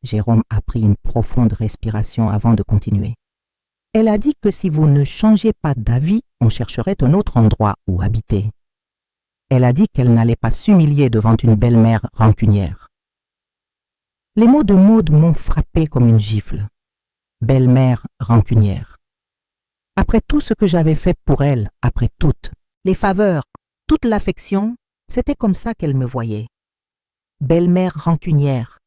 Jérôme a pris une profonde respiration avant de continuer. Elle a dit que si vous ne changiez pas d'avis, on chercherait un autre endroit où habiter. Elle a dit qu'elle n'allait pas s'humilier devant une belle-mère rancunière. Les mots de Maude m'ont frappé comme une gifle. Belle-mère rancunière. Après tout ce que j'avais fait pour elle, après toutes les faveurs, toute l'affection, c'était comme ça qu'elle me voyait. Belle-mère rancunière,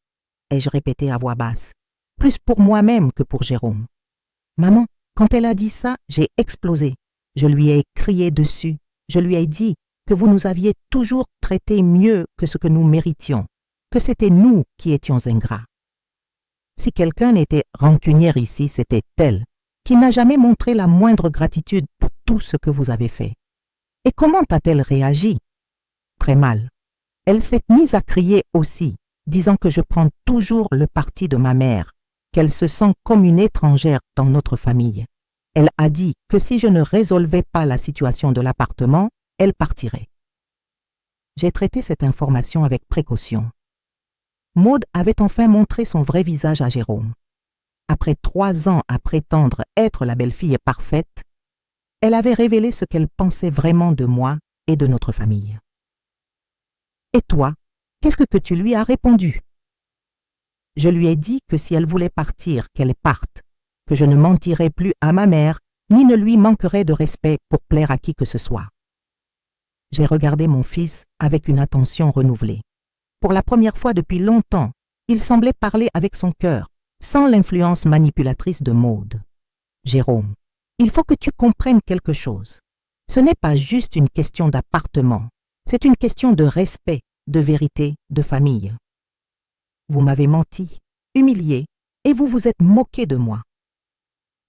ai-je répété à voix basse, plus pour moi-même que pour Jérôme. Maman, quand elle a dit ça, j'ai explosé. Je lui ai crié dessus. Je lui ai dit que vous nous aviez toujours traités mieux que ce que nous méritions, que c'était nous qui étions ingrats. Si quelqu'un était rancunière ici, c'était elle, qui n'a jamais montré la moindre gratitude pour tout ce que vous avez fait. Et comment a-t-elle réagi? Très mal. Elle s'est mise à crier aussi, disant que je prends toujours le parti de ma mère, qu'elle se sent comme une étrangère dans notre famille. Elle a dit que si je ne résolvais pas la situation de l'appartement, elle partirait. J'ai traité cette information avec précaution. Maude avait enfin montré son vrai visage à Jérôme. après 3 ans à prétendre être la belle-fille parfaite, elle avait révélé ce qu'elle pensait vraiment de moi et de notre famille. Et toi, qu'est-ce que tu lui as répondu? Je lui ai dit que si elle voulait partir, qu'elle parte, que je ne mentirais plus à ma mère, ni ne lui manquerais de respect pour plaire à qui que ce soit. J'ai regardé mon fils avec une attention renouvelée. Pour la première fois depuis longtemps, il semblait parler avec son cœur, sans l'influence manipulatrice de Maude. Jérôme, il faut que tu comprennes quelque chose. Ce n'est pas juste une question d'appartement, c'est une question de respect, de vérité, de famille. Vous m'avez menti, humilié, et vous vous êtes moqué de moi.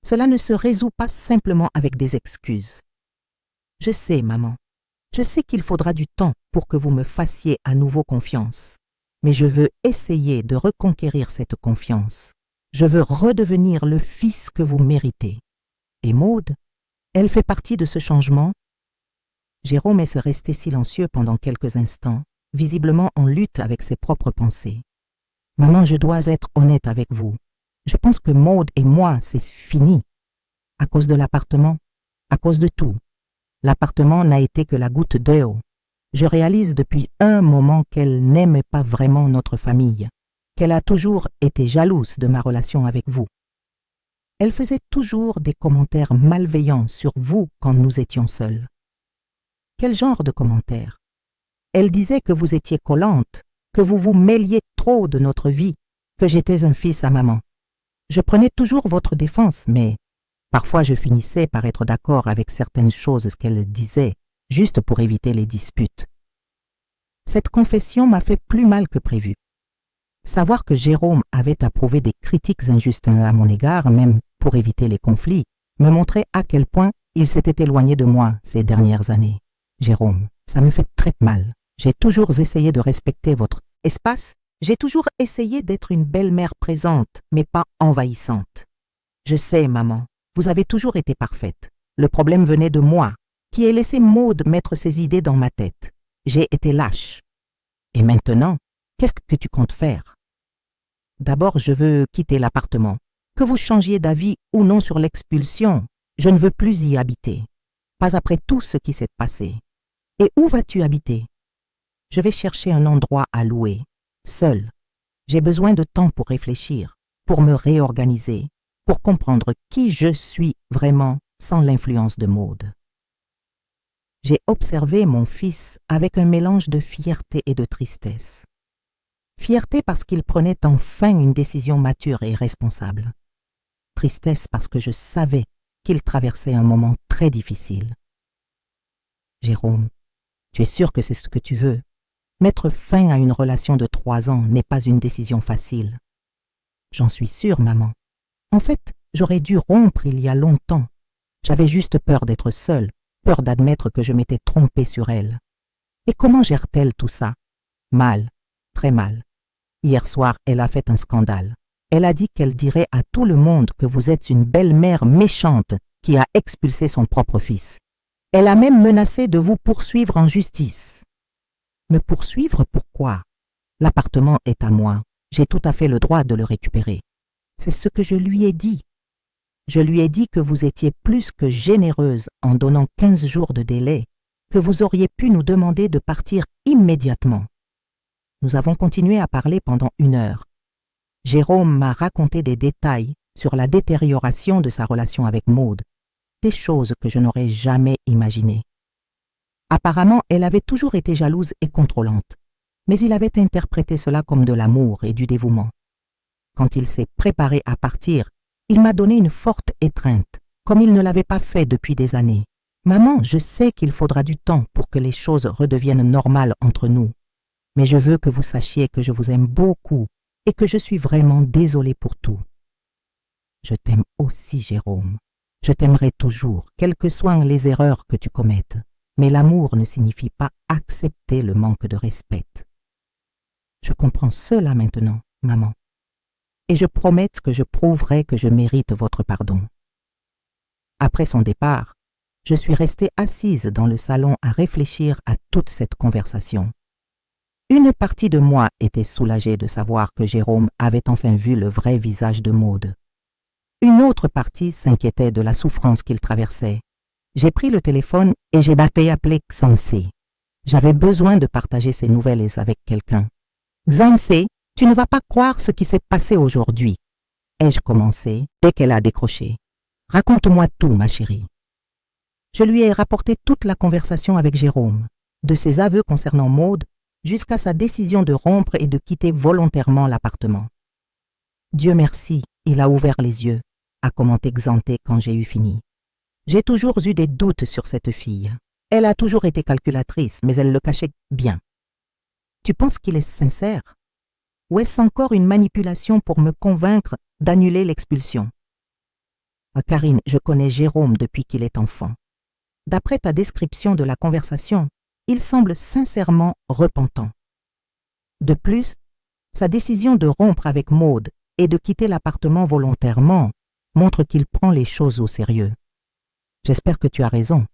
Cela ne se résout pas simplement avec des excuses. Je sais, maman, je sais qu'il faudra du temps pour que vous me fassiez à nouveau confiance, mais je veux essayer de reconquérir cette confiance. Je veux redevenir le fils que vous méritez. Et Maude, elle fait partie de ce changement? Jérôme est resté silencieux pendant quelques instants, visiblement en lutte avec ses propres pensées. Maman, je dois être honnête avec vous. Je pense que Maude et moi, c'est fini. À cause de l'appartement, à cause de tout. L'appartement n'a été que la goutte d'eau. Je réalise depuis un moment qu'elle n'aime pas vraiment notre famille, qu'elle a toujours été jalouse de ma relation avec vous. Elle faisait toujours des commentaires malveillants sur vous quand nous étions seuls. Quel genre de commentaires? Elle disait que vous étiez collante, que vous vous mêliez trop de notre vie, que j'étais un fils à maman. Je prenais toujours votre défense, mais parfois je finissais par être d'accord avec certaines choses qu'elle disait, juste pour éviter les disputes. Cette confession m'a fait plus mal que prévu. Savoir que Jérôme avait approuvé des critiques injustes à mon égard, même pour éviter les conflits, me montrait à quel point il s'était éloigné de moi ces dernières années. Jérôme, ça me fait très mal. J'ai toujours essayé de respecter votre espace. J'ai toujours essayé d'être une belle-mère présente, mais pas envahissante. Je sais, maman, vous avez toujours été parfaite. Le problème venait de moi, qui ai laissé Maude mettre ses idées dans ma tête. J'ai été lâche. Et maintenant, qu'est-ce que tu comptes faire? D'abord, je veux quitter l'appartement. Que vous changiez d'avis ou non sur l'expulsion, je ne veux plus y habiter. Pas après tout ce qui s'est passé. Et où vas-tu habiter? Je vais chercher un endroit à louer, seul. J'ai besoin de temps pour réfléchir, pour me réorganiser, pour comprendre qui je suis vraiment sans l'influence de Maude. J'ai observé mon fils avec un mélange de fierté et de tristesse. Fierté parce qu'il prenait enfin une décision mature et responsable. Tristesse parce que je savais qu'il traversait un moment très difficile. Jérôme, tu es sûr que c'est ce que tu veux? Mettre fin à une relation de 3 ans n'est pas une décision facile. J'en suis sûre, maman. En fait, j'aurais dû rompre il y a longtemps. J'avais juste peur d'être seule, peur d'admettre que je m'étais trompée sur elle. Et comment gère-t-elle tout ça? Mal, très mal. Hier soir, elle a fait un scandale. Elle a dit qu'elle dirait à tout le monde que vous êtes une belle-mère méchante qui a expulsé son propre fils. Elle a même menacé de vous poursuivre en justice. Me poursuivre, pourquoi? L'appartement est à moi. J'ai tout à fait le droit de le récupérer. C'est ce que je lui ai dit. Je lui ai dit que vous étiez plus que généreuse en donnant 15 jours de délai, que vous auriez pu nous demander de partir immédiatement. Nous avons continué à parler pendant 1 heure. Jérôme m'a raconté des détails sur la détérioration de sa relation avec Maude, des choses que je n'aurais jamais imaginées. Apparemment, elle avait toujours été jalouse et contrôlante, mais il avait interprété cela comme de l'amour et du dévouement. Quand il s'est préparé à partir, il m'a donné une forte étreinte, comme il ne l'avait pas fait depuis des années. Maman, je sais qu'il faudra du temps pour que les choses redeviennent normales entre nous, mais je veux que vous sachiez que je vous aime beaucoup et que je suis vraiment désolée pour tout. Je t'aime aussi, Jérôme. Je t'aimerai toujours, quelles que soient les erreurs que tu commettes. Mais l'amour ne signifie pas accepter le manque de respect. Je comprends cela maintenant, maman. Et je promets que je prouverai que je mérite votre pardon. Après son départ, je suis restée assise dans le salon à réfléchir à toute cette conversation. Une partie de moi était soulagée de savoir que Jérôme avait enfin vu le vrai visage de Maude. Une autre partie s'inquiétait de la souffrance qu'il traversait. J'ai pris le téléphone et j'ai appelé Xansé. J'avais besoin de partager ces nouvelles avec quelqu'un. Xansé, tu ne vas pas croire ce qui s'est passé aujourd'hui, ai-je commencé dès qu'elle a décroché. Raconte-moi tout, ma chérie. Je lui ai rapporté toute la conversation avec Jérôme, de ses aveux concernant Maude jusqu'à sa décision de rompre et de quitter volontairement l'appartement. Dieu merci, il a ouvert les yeux, a commenté Xanté quand j'ai eu fini. J'ai toujours eu des doutes sur cette fille. Elle a toujours été calculatrice, mais elle le cachait bien. Tu penses qu'il est sincère? Ou est-ce encore une manipulation pour me convaincre d'annuler l'expulsion? Karine, je connais Jérôme depuis qu'il est enfant. D'après ta description de la conversation, il semble sincèrement repentant. De plus, sa décision de rompre avec Maude et de quitter l'appartement volontairement montre qu'il prend les choses au sérieux. J'espère que tu as raison.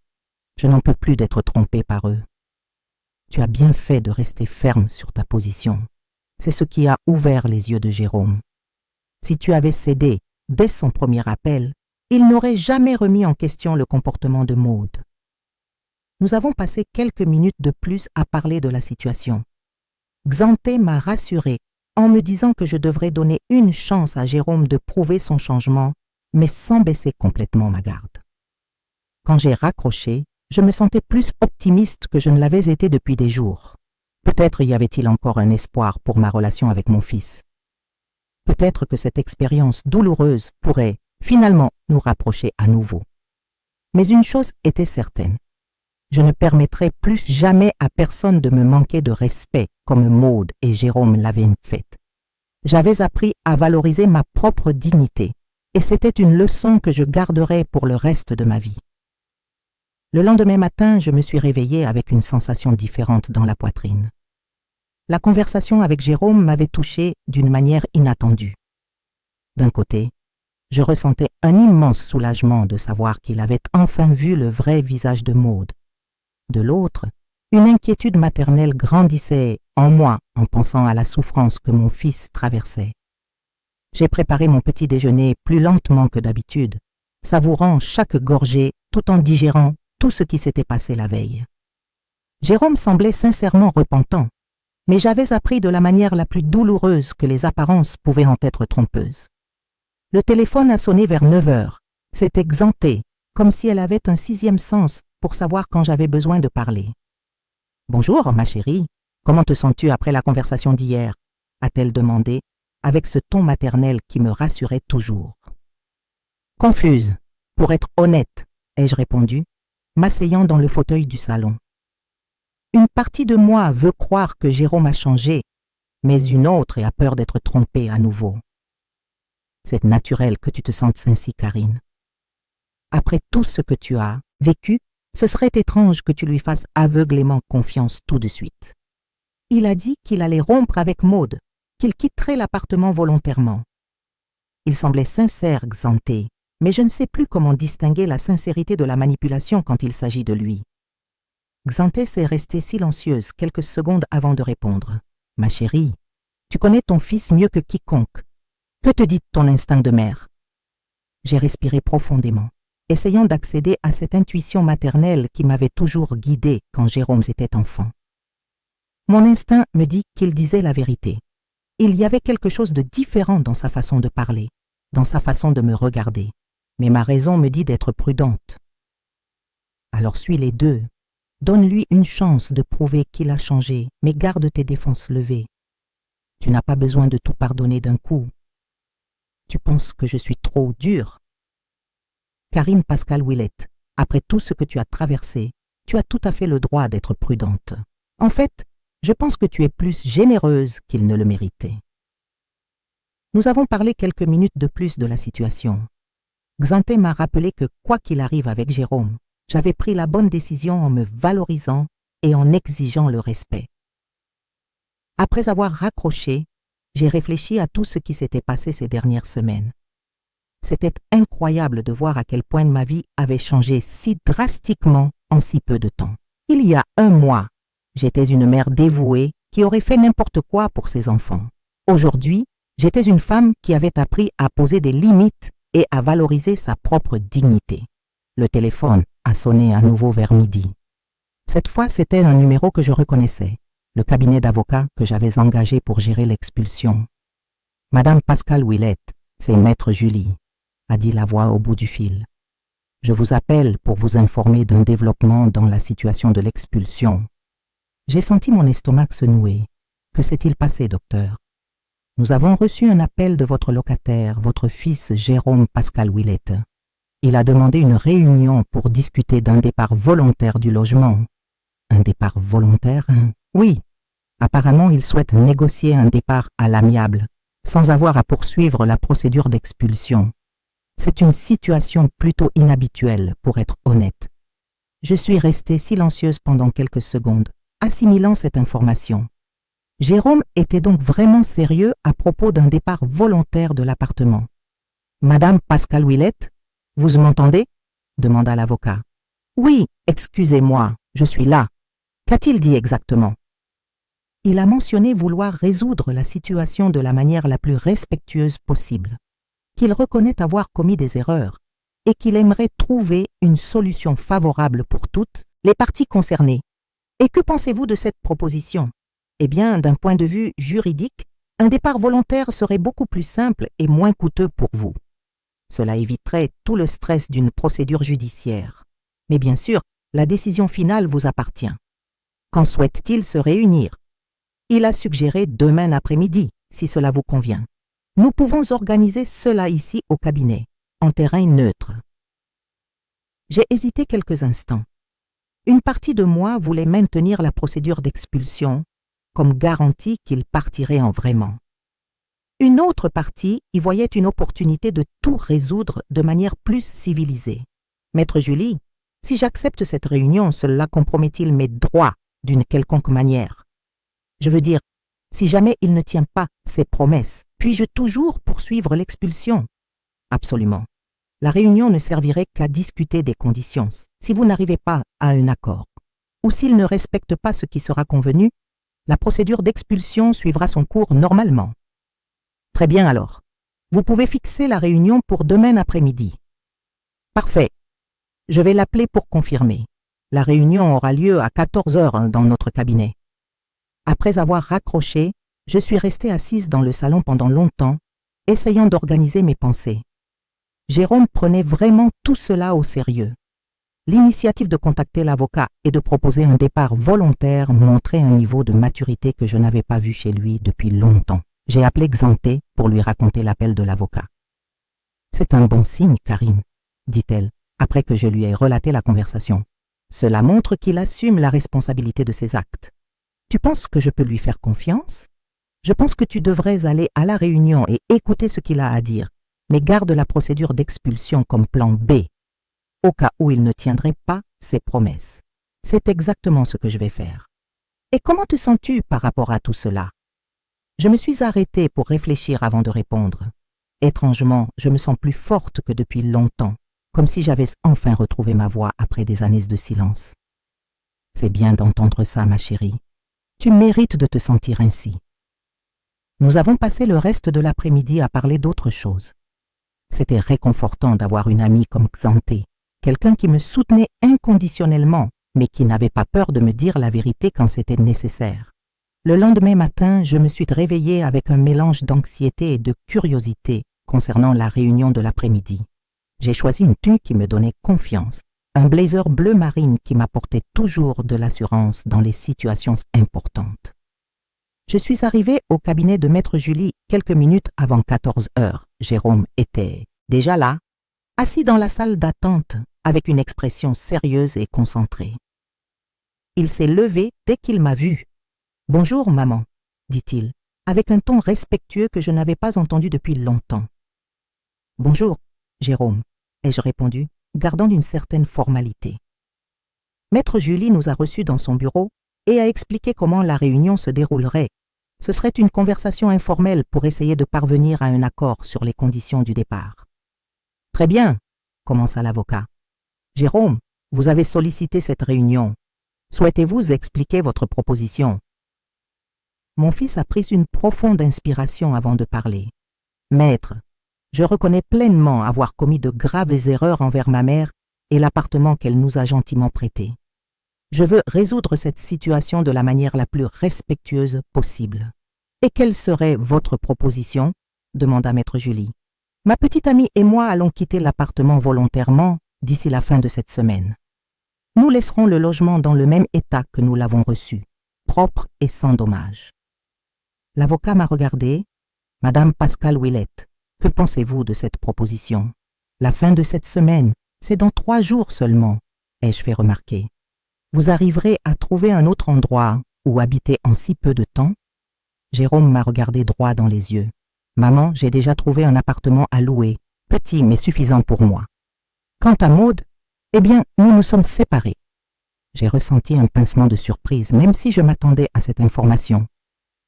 Je n'en peux plus d'être trompé par eux. Tu as bien fait de rester ferme sur ta position. C'est ce qui a ouvert les yeux de Jérôme. Si tu avais cédé dès son premier appel, il n'aurait jamais remis en question le comportement de Maude. Nous avons passé quelques minutes de plus à parler de la situation. Xanté m'a rassuré en me disant que je devrais donner une chance à Jérôme de prouver son changement, mais sans baisser complètement ma garde. Quand j'ai raccroché, je me sentais plus optimiste que je ne l'avais été depuis des jours. Peut-être y avait-il encore un espoir pour ma relation avec mon fils. Peut-être que cette expérience douloureuse pourrait finalement nous rapprocher à nouveau. Mais une chose était certaine. Je ne permettrai plus jamais à personne de me manquer de respect comme Maude et Jérôme l'avaient fait. J'avais appris à valoriser ma propre dignité et c'était une leçon que je garderai pour le reste de ma vie. Le lendemain matin, je me suis réveillée avec une sensation différente dans la poitrine. La conversation avec Jérôme m'avait touchée d'une manière inattendue. D'un côté, je ressentais un immense soulagement de savoir qu'il avait enfin vu le vrai visage de Maude. De l'autre, une inquiétude maternelle grandissait en moi en pensant à la souffrance que mon fils traversait. J'ai préparé mon petit déjeuner plus lentement que d'habitude, savourant chaque gorgée tout en digérant tout ce qui s'était passé la veille. Jérôme semblait sincèrement repentant, mais j'avais appris de la manière la plus douloureuse que les apparences pouvaient en être trompeuses. Le téléphone a sonné vers 9 heures. C'était Xanté, comme si elle avait un 6e sens pour savoir quand j'avais besoin de parler. « Bonjour, ma chérie, comment te sens-tu après la conversation d'hier » a-t-elle demandé, avec ce ton maternel qui me rassurait toujours. « Confuse, pour être honnête, » ai-je répondu, m'asseyant dans le fauteuil du salon. Une partie de moi veut croire que Jérôme a changé, mais une autre a peur d'être trompée à nouveau. C'est naturel que tu te sentes ainsi, Karine. Après tout ce que tu as vécu, ce serait étrange que tu lui fasses aveuglément confiance tout de suite. Il a dit qu'il allait rompre avec Maude, qu'il quitterait l'appartement volontairement. Il semblait sincère, Xanté, mais je ne sais plus comment distinguer la sincérité de la manipulation quand il s'agit de lui. Xanté s'est restée silencieuse quelques secondes avant de répondre. « Ma chérie, tu connais ton fils mieux que quiconque. Que te dit ton instinct de mère ?» J'ai respiré profondément, essayant d'accéder à cette intuition maternelle qui m'avait toujours guidée quand Jérôme était enfant. Mon instinct me dit qu'il disait la vérité. Il y avait quelque chose de différent dans sa façon de parler, dans sa façon de me regarder. Mais ma raison me dit d'être prudente. Alors suis les deux. Donne-lui une chance de prouver qu'il a changé, mais garde tes défenses levées. Tu n'as pas besoin de tout pardonner d'un coup. Tu penses que je suis trop dure? Karine Pascal Willette, après tout ce que tu as traversé, tu as tout à fait le droit d'être prudente. En fait, je pense que tu es plus généreuse qu'il ne le méritait. Nous avons parlé quelques minutes de plus de la situation. Xanté m'a rappelé que quoi qu'il arrive avec Jérôme, j'avais pris la bonne décision en me valorisant et en exigeant le respect. Après avoir raccroché, j'ai réfléchi à tout ce qui s'était passé ces dernières semaines. C'était incroyable de voir à quel point ma vie avait changé si drastiquement en si peu de temps. Il y a 1 mois, j'étais une mère dévouée qui aurait fait n'importe quoi pour ses enfants. Aujourd'hui, j'étais une femme qui avait appris à poser des limites et à valoriser sa propre dignité. Le téléphone a sonné à nouveau vers midi. Cette fois, c'était un numéro que je reconnaissais, le cabinet d'avocats que j'avais engagé pour gérer l'expulsion. « Madame Pascale Ouellette, c'est Maître Julie », a dit la voix au bout du fil. « Je vous appelle pour vous informer d'un développement dans la situation de l'expulsion. » J'ai senti mon estomac se nouer. « Que s'est-il passé, docteur ?» « Nous avons reçu un appel de votre locataire, votre fils Jérôme Pascal Ouellette. Il a demandé une réunion pour discuter d'un départ volontaire du logement. » « Un départ volontaire ? » Oui. Apparemment, il souhaite négocier un départ à l'amiable, sans avoir à poursuivre la procédure d'expulsion. C'est une situation plutôt inhabituelle, pour être honnête. Je suis restée silencieuse pendant quelques secondes, assimilant cette information. Jérôme était donc vraiment sérieux à propos d'un départ volontaire de l'appartement. « Madame Pascale Ouellette, vous m'entendez » demanda l'avocat. « Oui, excusez-moi, je suis là. Qu'a-t-il dit exactement ?» Il a mentionné vouloir résoudre la situation de la manière la plus respectueuse possible, qu'il reconnaît avoir commis des erreurs et qu'il aimerait trouver une solution favorable pour toutes les parties concernées. Et que pensez-vous de cette proposition ? Eh bien, d'un point de vue juridique, un départ volontaire serait beaucoup plus simple et moins coûteux pour vous. Cela éviterait tout le stress d'une procédure judiciaire. Mais bien sûr, la décision finale vous appartient. Quand souhaite-t-il se réunir ? Il a suggéré demain après-midi, si cela vous convient. Nous pouvons organiser cela ici au cabinet, en terrain neutre. J'ai hésité quelques instants. Une partie de moi voulait maintenir la procédure d'expulsion comme garantie qu'il partirait en vraiment. Une autre partie y voyait une opportunité de tout résoudre de manière plus civilisée. Maître Julie, si j'accepte cette réunion, cela compromet-il mes droits d'une quelconque manière? Je veux dire, si jamais il ne tient pas ses promesses, puis-je toujours poursuivre l'expulsion? Absolument. La réunion ne servirait qu'à discuter des conditions, si vous n'arrivez pas à un accord. Ou s'il ne respecte pas ce qui sera convenu, la procédure d'expulsion suivra son cours normalement. Très bien alors. Vous pouvez fixer la réunion pour demain après-midi. Parfait. Je vais l'appeler pour confirmer. La réunion aura lieu à 14 heures dans notre cabinet. Après avoir raccroché, je suis restée assise dans le salon pendant longtemps, essayant d'organiser mes pensées. Jérôme prenait vraiment tout cela au sérieux. L'initiative de contacter l'avocat et de proposer un départ volontaire montrait un niveau de maturité que je n'avais pas vu chez lui depuis longtemps. J'ai appelé Xanté pour lui raconter l'appel de l'avocat. « C'est un bon signe, Karine, » dit-elle, après que je lui ai relaté la conversation. « Cela montre qu'il assume la responsabilité de ses actes. Tu penses que je peux lui faire confiance? Je pense que tu devrais aller à la réunion et écouter ce qu'il a à dire, mais garde la procédure d'expulsion comme plan B, au cas où il ne tiendrait pas ses promesses. C'est exactement ce que je vais faire. Et comment te sens-tu par rapport à tout cela? » Je me suis arrêtée pour réfléchir avant de répondre. Étrangement, je me sens plus forte que depuis longtemps, comme si j'avais enfin retrouvé ma voix après des années de silence. C'est bien d'entendre ça, ma chérie. Tu mérites de te sentir ainsi. Nous avons passé le reste de l'après-midi à parler d'autre chose. C'était réconfortant d'avoir une amie comme Xanté, quelqu'un qui me soutenait inconditionnellement, mais qui n'avait pas peur de me dire la vérité quand c'était nécessaire. Le lendemain matin, je me suis réveillée avec un mélange d'anxiété et de curiosité concernant la réunion de l'après-midi. J'ai choisi une tenue qui me donnait confiance, un blazer bleu marine qui m'apportait toujours de l'assurance dans les situations importantes. Je suis arrivée au cabinet de Maître Julie quelques minutes avant 14 heures. Jérôme était déjà là, assis dans la salle d'attente avec une expression sérieuse et concentrée. Il s'est levé dès qu'il m'a vue. « Bonjour, maman », dit-il, avec un ton respectueux que je n'avais pas entendu depuis longtemps. « Bonjour, Jérôme », ai-je répondu, gardant une certaine formalité. Maître Julie nous a reçus dans son bureau et a expliqué comment la réunion se déroulerait. Ce serait une conversation informelle pour essayer de parvenir à un accord sur les conditions du départ. « Très bien », commença l'avocat. « Jérôme, vous avez sollicité cette réunion. Souhaitez-vous expliquer votre proposition ?» Mon fils a pris une profonde inspiration avant de parler. « Maître, Je reconnais pleinement avoir commis de graves erreurs envers ma mère et l'appartement qu'elle nous a gentiment prêté. Je veux résoudre cette situation de la manière la plus respectueuse possible. Et quelle serait votre proposition ? Demanda maître Julie. Ma petite amie et moi allons quitter l'appartement volontairement d'ici la fin de cette semaine. Nous laisserons le logement dans le même état que nous l'avons reçu, propre et sans dommage. L'avocat m'a regardé. Madame Pascale Ouellette, que pensez-vous de cette proposition ? La fin de cette semaine, c'est dans 3 jours seulement, ai-je fait remarquer. Vous arriverez à trouver un autre endroit où habiter en si peu de temps ? Jérôme m'a regardé droit dans les yeux. Maman, j'ai déjà trouvé un appartement à louer, petit mais suffisant pour moi. Quant à Maude, eh bien, nous nous sommes séparés. J'ai ressenti un pincement de surprise, même si je m'attendais à cette information.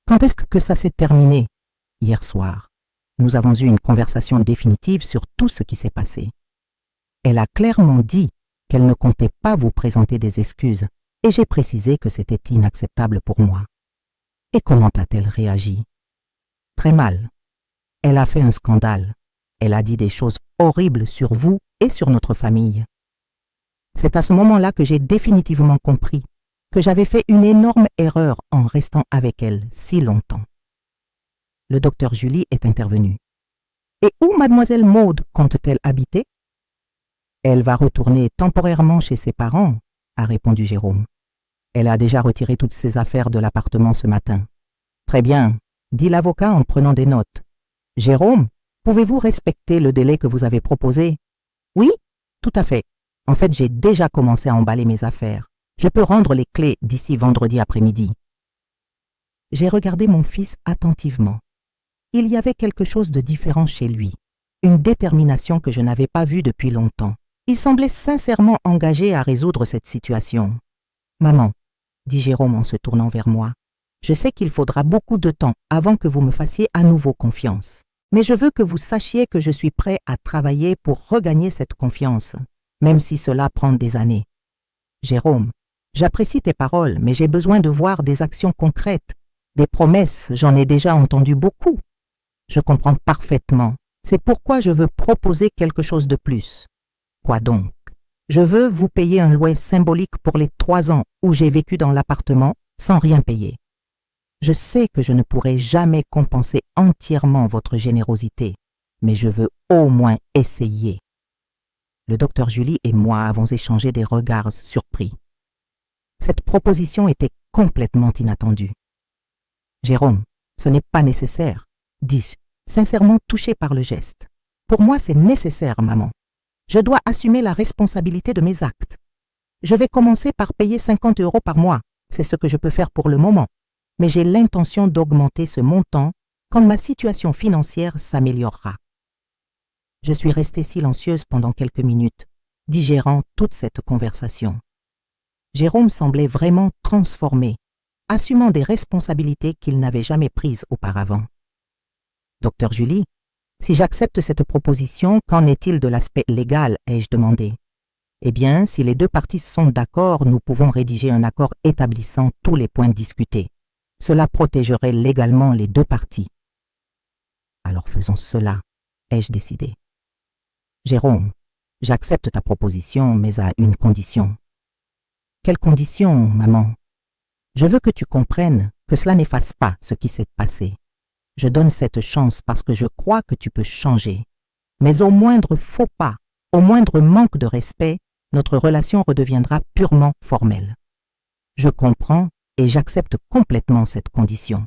Quand est-ce que ça s'est terminé ? Hier soir. Nous avons eu une conversation définitive sur tout ce qui s'est passé. Elle a clairement dit qu'elle ne comptait pas vous présenter des excuses, et j'ai précisé que c'était inacceptable pour moi. Et comment a-t-elle réagi ? Très mal. Elle a fait un scandale. Elle a dit des choses horribles sur vous et sur notre famille. C'est à ce moment-là que j'ai définitivement compris que j'avais fait une énorme erreur en restant avec elle si longtemps. Le docteur Julie est intervenu. Et où mademoiselle Maude compte-t-elle habiter ? Elle va retourner temporairement chez ses parents, a répondu Jérôme. Elle a déjà retiré toutes ses affaires de l'appartement ce matin. Très bien, dit l'avocat en prenant des notes. Jérôme, pouvez-vous respecter le délai que vous avez proposé ? Oui, tout à fait. En fait, j'ai déjà commencé à emballer mes affaires. Je peux rendre les clés d'ici vendredi après-midi. J'ai regardé mon fils attentivement. Il y avait quelque chose de différent chez lui, une détermination que je n'avais pas vue depuis longtemps. Il semblait sincèrement engagé à résoudre cette situation. « Maman, » dit Jérôme en se tournant vers moi, « je sais qu'il faudra beaucoup de temps avant que vous me fassiez à nouveau confiance. Mais je veux que vous sachiez que je suis prêt à travailler pour regagner cette confiance, même si cela prend des années. Jérôme, j'apprécie tes paroles, mais j'ai besoin de voir des actions concrètes. Des promesses, j'en ai déjà entendu beaucoup. Je comprends parfaitement. C'est pourquoi je veux proposer quelque chose de plus. Quoi donc ? Je veux vous payer un loyer symbolique pour les 3 ans où j'ai vécu dans l'appartement sans rien payer. Je sais que je ne pourrai jamais compenser entièrement votre générosité, mais je veux au moins essayer. Le docteur Julie et moi avons échangé des regards surpris. Cette proposition était complètement inattendue. Jérôme, ce n'est pas nécessaire, dis-je, sincèrement touché par le geste. Pour moi, c'est nécessaire, maman. Je dois assumer la responsabilité de mes actes. Je vais commencer par payer 50 € par mois. C'est ce que je peux faire pour le moment. Mais j'ai l'intention d'augmenter ce montant quand ma situation financière s'améliorera. Je suis restée silencieuse pendant quelques minutes, digérant toute cette conversation. Jérôme semblait vraiment transformé, assumant des responsabilités qu'il n'avait jamais prises auparavant. « Docteur Julie, si j'accepte cette proposition, qu'en est-il de l'aspect légal ?» ai-je demandé. « Eh bien, si les 2 parties sont d'accord, nous pouvons rédiger un accord établissant tous les points discutés. Cela protégerait légalement les 2 parties. »« Alors faisons cela, » ai-je décidé. « Jérôme, j'accepte ta proposition, mais à une condition. » « Quelle condition, maman ? Je veux que tu comprennes que cela n'efface pas ce qui s'est passé. Je donne cette chance parce que je crois que tu peux changer. Mais au moindre faux pas, au moindre manque de respect, notre relation redeviendra purement formelle. Je comprends et j'accepte complètement cette condition. »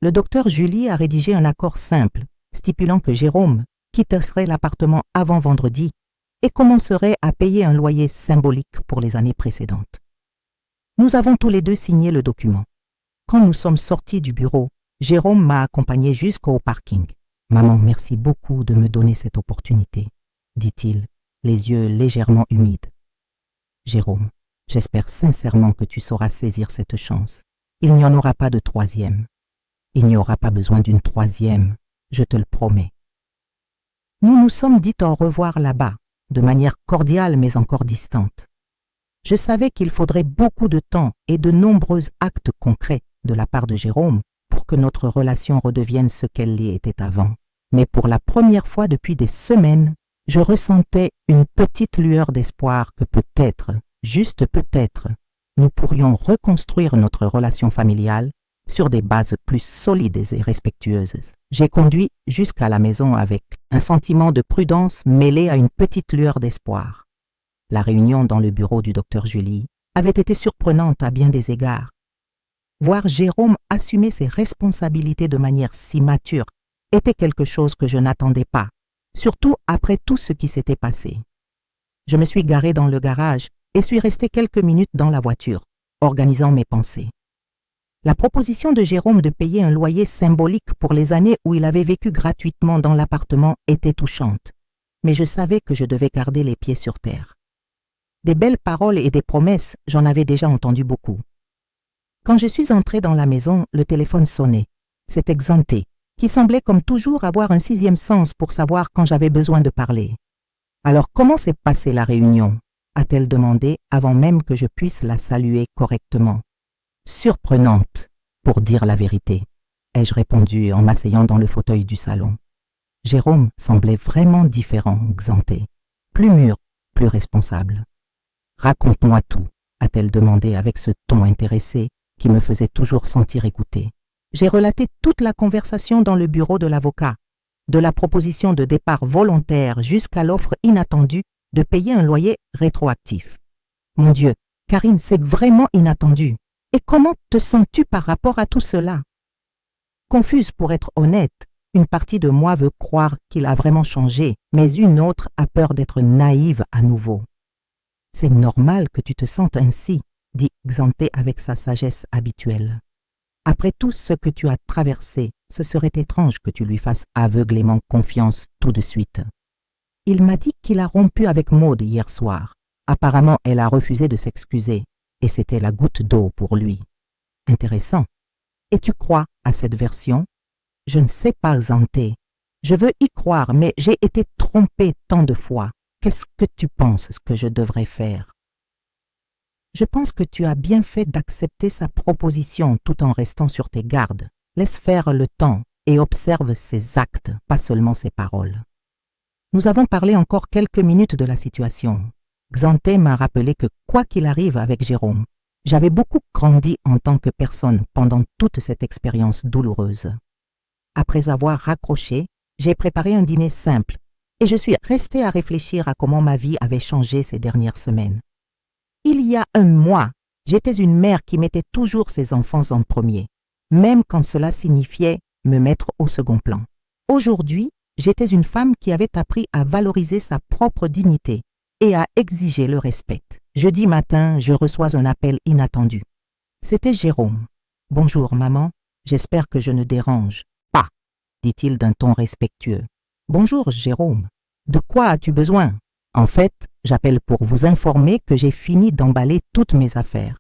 Le docteur Julie a rédigé un accord simple, stipulant que Jérôme quitterait l'appartement avant vendredi et commencerait à payer un loyer symbolique pour les années précédentes. Nous avons tous les 2 signé le document. Quand nous sommes sortis du bureau, Jérôme m'a accompagné jusqu'au parking. « Maman, merci beaucoup de me donner cette opportunité, » dit-il, les yeux légèrement humides. « Jérôme, j'espère sincèrement que tu sauras saisir cette chance. Il n'y en aura pas de 3e. Il n'y aura pas besoin d'une 3e, je te le promets. » Nous nous sommes dit au revoir là-bas, de manière cordiale mais encore distante. Je savais qu'il faudrait beaucoup de temps et de nombreux actes concrets de la part de Jérôme pour que notre relation redevienne ce qu'elle était avant, Mais pour la première fois depuis des semaines, je ressentais une petite lueur d'espoir que peut-être, juste peut-être, nous pourrions reconstruire notre relation familiale sur des bases plus solides et respectueuses. J'ai conduit jusqu'à la maison avec un sentiment de prudence mêlé à une petite lueur d'espoir. La réunion dans le bureau du docteur Julie avait été surprenante à bien des égards. Voir Jérôme assumer ses responsabilités de manière si mature était quelque chose que je n'attendais pas, surtout après tout ce qui s'était passé. Je me suis garée dans le garage et suis restée quelques minutes dans la voiture, organisant mes pensées. La proposition de Jérôme de payer un loyer symbolique pour les années où il avait vécu gratuitement dans l'appartement était touchante, mais je savais que je devais garder les pieds sur terre. Des belles paroles et des promesses, j'en avais déjà entendu beaucoup. Quand je suis entrée dans la maison, le téléphone sonnait. C'était Xanté, qui semblait comme toujours avoir un sixième sens pour savoir quand j'avais besoin de parler. « Alors comment s'est passée la réunion ?» a-t-elle demandé avant même que je puisse la saluer correctement. « Surprenante, pour dire la vérité », ai-je répondu en m'asseyant dans le fauteuil du salon. Jérôme semblait vraiment différent, Xanté. Plus mûr, plus responsable. « Raconte-moi tout », a-t-elle demandé avec ce ton intéressé qui me faisait toujours sentir écoutée. J'ai relaté toute la conversation dans le bureau de l'avocat, de la proposition de départ volontaire jusqu'à l'offre inattendue de payer un loyer rétroactif. Mon Dieu, Karine, c'est vraiment inattendu. Et comment te sens-tu par rapport à tout cela? Confuse pour être honnête, une partie de moi veut croire qu'il a vraiment changé, mais une autre a peur d'être naïve à nouveau. C'est normal que tu te sentes ainsi, dit Xanté avec sa sagesse habituelle. Après tout ce que tu as traversé, ce serait étrange que tu lui fasses aveuglément confiance tout de suite. Il m'a dit qu'il a rompu avec Maude hier soir. Apparemment, elle a refusé de s'excuser, et c'était la goutte d'eau pour lui. Intéressant. Et tu crois à cette version? Je ne sais pas, Xanté. Je veux y croire, mais j'ai été trompée tant de fois. Qu'est-ce que tu penses que je devrais faire? Je pense que tu as bien fait d'accepter sa proposition tout en restant sur tes gardes. Laisse faire le temps et observe ses actes, pas seulement ses paroles. Nous avons parlé encore quelques minutes de la situation. Xanté m'a rappelé que quoi qu'il arrive avec Jérôme, j'avais beaucoup grandi en tant que personne pendant toute cette expérience douloureuse. Après avoir raccroché, j'ai préparé un dîner simple et je suis restée à réfléchir à comment ma vie avait changé ces dernières semaines. Il y a un mois, j'étais une mère qui mettait toujours ses enfants en premier, même quand cela signifiait me mettre au second plan. Aujourd'hui, j'étais une femme qui avait appris à valoriser sa propre dignité et à exiger le respect. Jeudi matin, je reçois un appel inattendu. C'était Jérôme. « Bonjour maman, j'espère que je ne dérange pas », dit-il d'un ton respectueux. « Bonjour Jérôme, de quoi as-tu besoin ? En fait, j'appelle pour vous informer que j'ai fini d'emballer toutes mes affaires.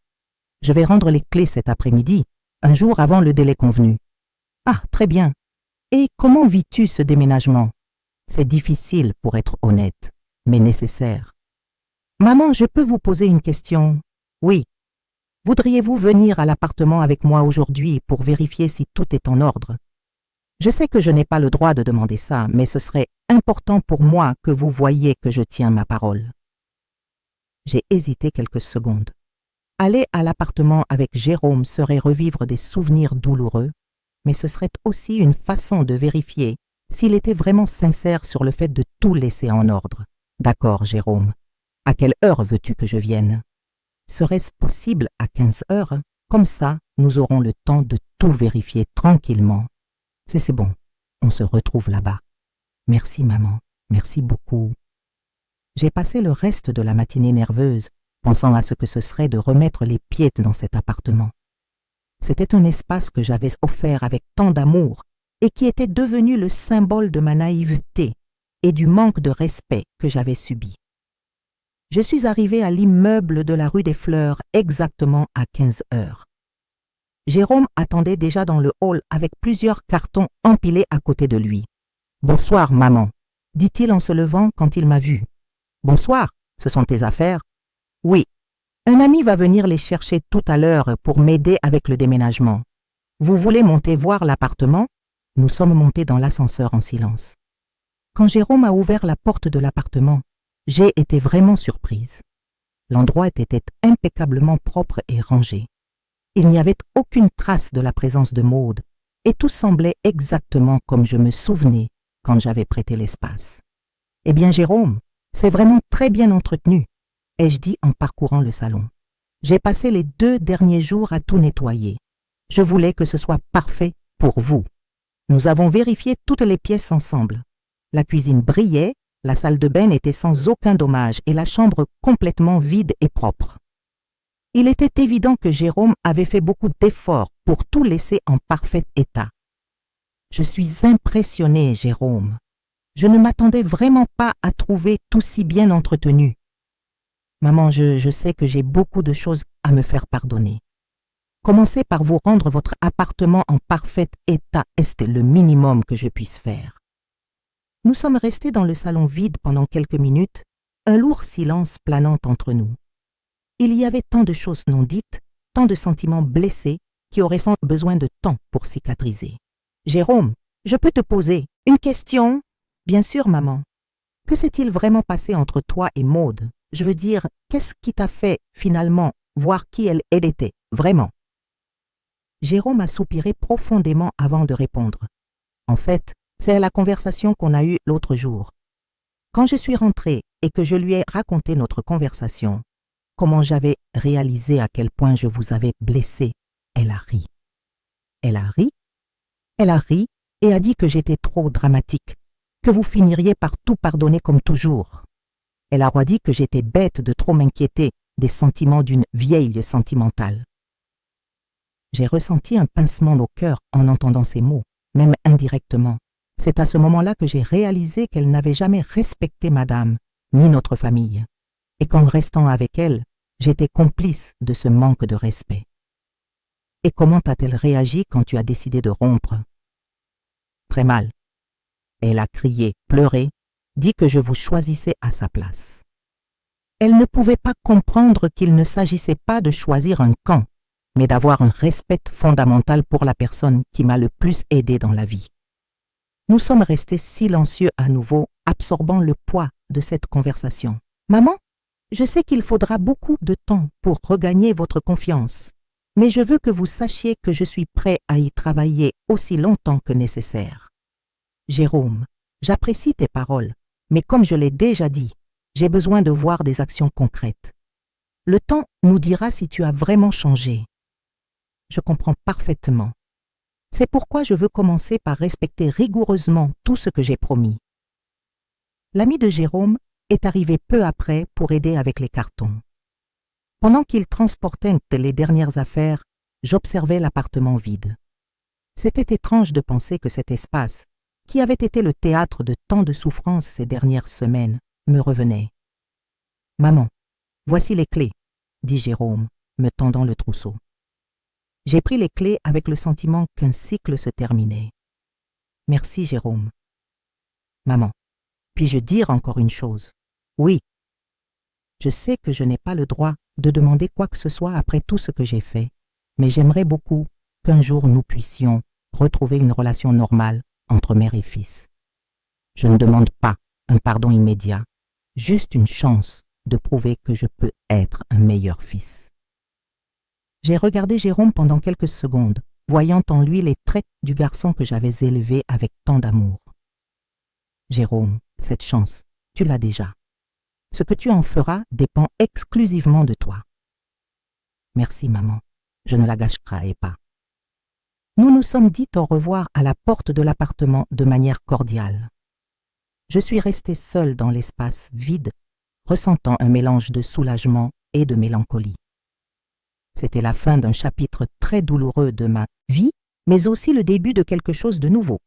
Je vais rendre les clés cet après-midi, un jour avant le délai convenu. » « Ah, très bien. Et comment vis-tu ce déménagement ? C'est difficile pour être honnête, mais nécessaire. »« Maman, je peux vous poser une question ? » ?»« Oui. Voudriez-vous venir à l'appartement avec moi aujourd'hui pour vérifier si tout est en ordre ? Je sais que je n'ai pas le droit de demander ça, mais ce serait important pour moi que vous voyiez que je tiens ma parole. » J'ai hésité quelques secondes. Aller à l'appartement avec Jérôme serait revivre des souvenirs douloureux, mais ce serait aussi une façon de vérifier s'il était vraiment sincère sur le fait de tout laisser en ordre. « D'accord, Jérôme. À quelle heure veux-tu que je vienne ? Serait-ce possible à 15 heures ? Comme ça, nous aurons le temps de tout vérifier tranquillement. » C'est bon, on se retrouve là-bas. Merci maman, merci beaucoup. J'ai passé le reste de la matinée nerveuse, pensant à ce que ce serait de remettre les pieds dans cet appartement. C'était un espace que j'avais offert avec tant d'amour et qui était devenu le symbole de ma naïveté et du manque de respect que j'avais subi. Je suis arrivée à l'immeuble de la rue des Fleurs exactement à 15 heures. Jérôme attendait déjà dans le hall avec plusieurs cartons empilés à côté de lui. « Bonsoir, maman », dit-il en se levant quand il m'a vu. « Bonsoir, ce sont tes affaires ?»« Oui. Un ami va venir les chercher tout à l'heure pour m'aider avec le déménagement. Vous voulez monter voir l'appartement ? Nous sommes montés dans l'ascenseur en silence. Quand Jérôme a ouvert la porte de l'appartement, j'ai été vraiment surprise. L'endroit était impeccablement propre et rangé. Il n'y avait aucune trace de la présence de Maude et tout semblait exactement comme je me souvenais quand j'avais prêté l'espace. « Eh bien, Jérôme, c'est vraiment très bien entretenu », ai-je dit en parcourant le salon. « J'ai passé les 2 derniers jours à tout nettoyer. Je voulais que ce soit parfait pour vous. Nous avons vérifié toutes les pièces ensemble. La cuisine brillait, la salle de bain était sans aucun dommage et la chambre complètement vide et propre. Il était évident que Jérôme avait fait beaucoup d'efforts pour tout laisser en parfait état. Je suis impressionnée, Jérôme. Je ne m'attendais vraiment pas à trouver tout si bien entretenu. Maman, je sais que j'ai beaucoup de choses à me faire pardonner. Commencez par vous rendre votre appartement en parfait état, est le minimum que je puisse faire. Nous sommes restés dans le salon vide pendant quelques minutes, un lourd silence planant entre nous. Il y avait tant de choses non dites, tant de sentiments blessés qui auraient sans besoin de temps pour cicatriser. « Jérôme, je peux te poser une question ?»« Bien sûr, maman. Que s'est-il vraiment passé entre toi et Maude? Je veux dire, qu'est-ce qui t'a fait, finalement, voir qui elle était, vraiment ?» Jérôme a soupiré profondément avant de répondre. En fait, c'est la conversation qu'on a eue l'autre jour. Quand je suis rentrée et que je lui ai raconté notre conversation, comment j'avais réalisé à quel point je vous avais blessé, elle a ri. Elle a ri? Elle a ri et a dit que j'étais trop dramatique, que vous finiriez par tout pardonner comme toujours. Elle a redit que j'étais bête de trop m'inquiéter des sentiments d'une vieille sentimentale. J'ai ressenti un pincement au cœur en entendant ces mots, même indirectement. C'est à ce moment-là que j'ai réalisé qu'elle n'avait jamais respecté madame, ni notre famille, et qu'en restant avec elle, j'étais complice de ce manque de respect. Et comment a-t-elle réagi quand tu as décidé de rompre? Très mal. Elle a crié, pleuré, dit que je vous choisissais à sa place. Elle ne pouvait pas comprendre qu'il ne s'agissait pas de choisir un camp, mais d'avoir un respect fondamental pour la personne qui m'a le plus aidé dans la vie. Nous sommes restés silencieux à nouveau, absorbant le poids de cette conversation. « Maman, je sais qu'il faudra beaucoup de temps pour regagner votre confiance, mais je veux que vous sachiez que je suis prêt à y travailler aussi longtemps que nécessaire. Jérôme, j'apprécie tes paroles, mais comme je l'ai déjà dit, j'ai besoin de voir des actions concrètes. Le temps nous dira si tu as vraiment changé. Je comprends parfaitement. C'est pourquoi je veux commencer par respecter rigoureusement tout ce que j'ai promis. » L'ami de Jérôme est arrivé peu après pour aider avec les cartons. Pendant qu'il transportait les dernières affaires, j'observais l'appartement vide. C'était étrange de penser que cet espace, qui avait été le théâtre de tant de souffrances ces dernières semaines, me revenait. « Maman, voici les clés, » dit Jérôme, me tendant le trousseau. J'ai pris les clés avec le sentiment qu'un cycle se terminait. « Merci, Jérôme. »« Maman, puis-je dire encore une chose? »« Oui. » Je sais que je n'ai pas le droit de demander quoi que ce soit après tout ce que j'ai fait, mais j'aimerais beaucoup qu'un jour nous puissions retrouver une relation normale entre mère et fils. Je ne demande pas un pardon immédiat, juste une chance de prouver que je peux être un meilleur fils. J'ai regardé Jérôme pendant quelques secondes, voyant en lui les traits du garçon que j'avais élevé avec tant d'amour. Jérôme, cette chance, tu l'as déjà. Ce que tu en feras dépend exclusivement de toi. Merci, maman, je ne la gâcherai pas. Nous nous sommes dit au revoir à la porte de l'appartement de manière cordiale. Je suis restée seule dans l'espace vide, ressentant un mélange de soulagement et de mélancolie. C'était la fin d'un chapitre très douloureux de ma vie, mais aussi le début de quelque chose de nouveau.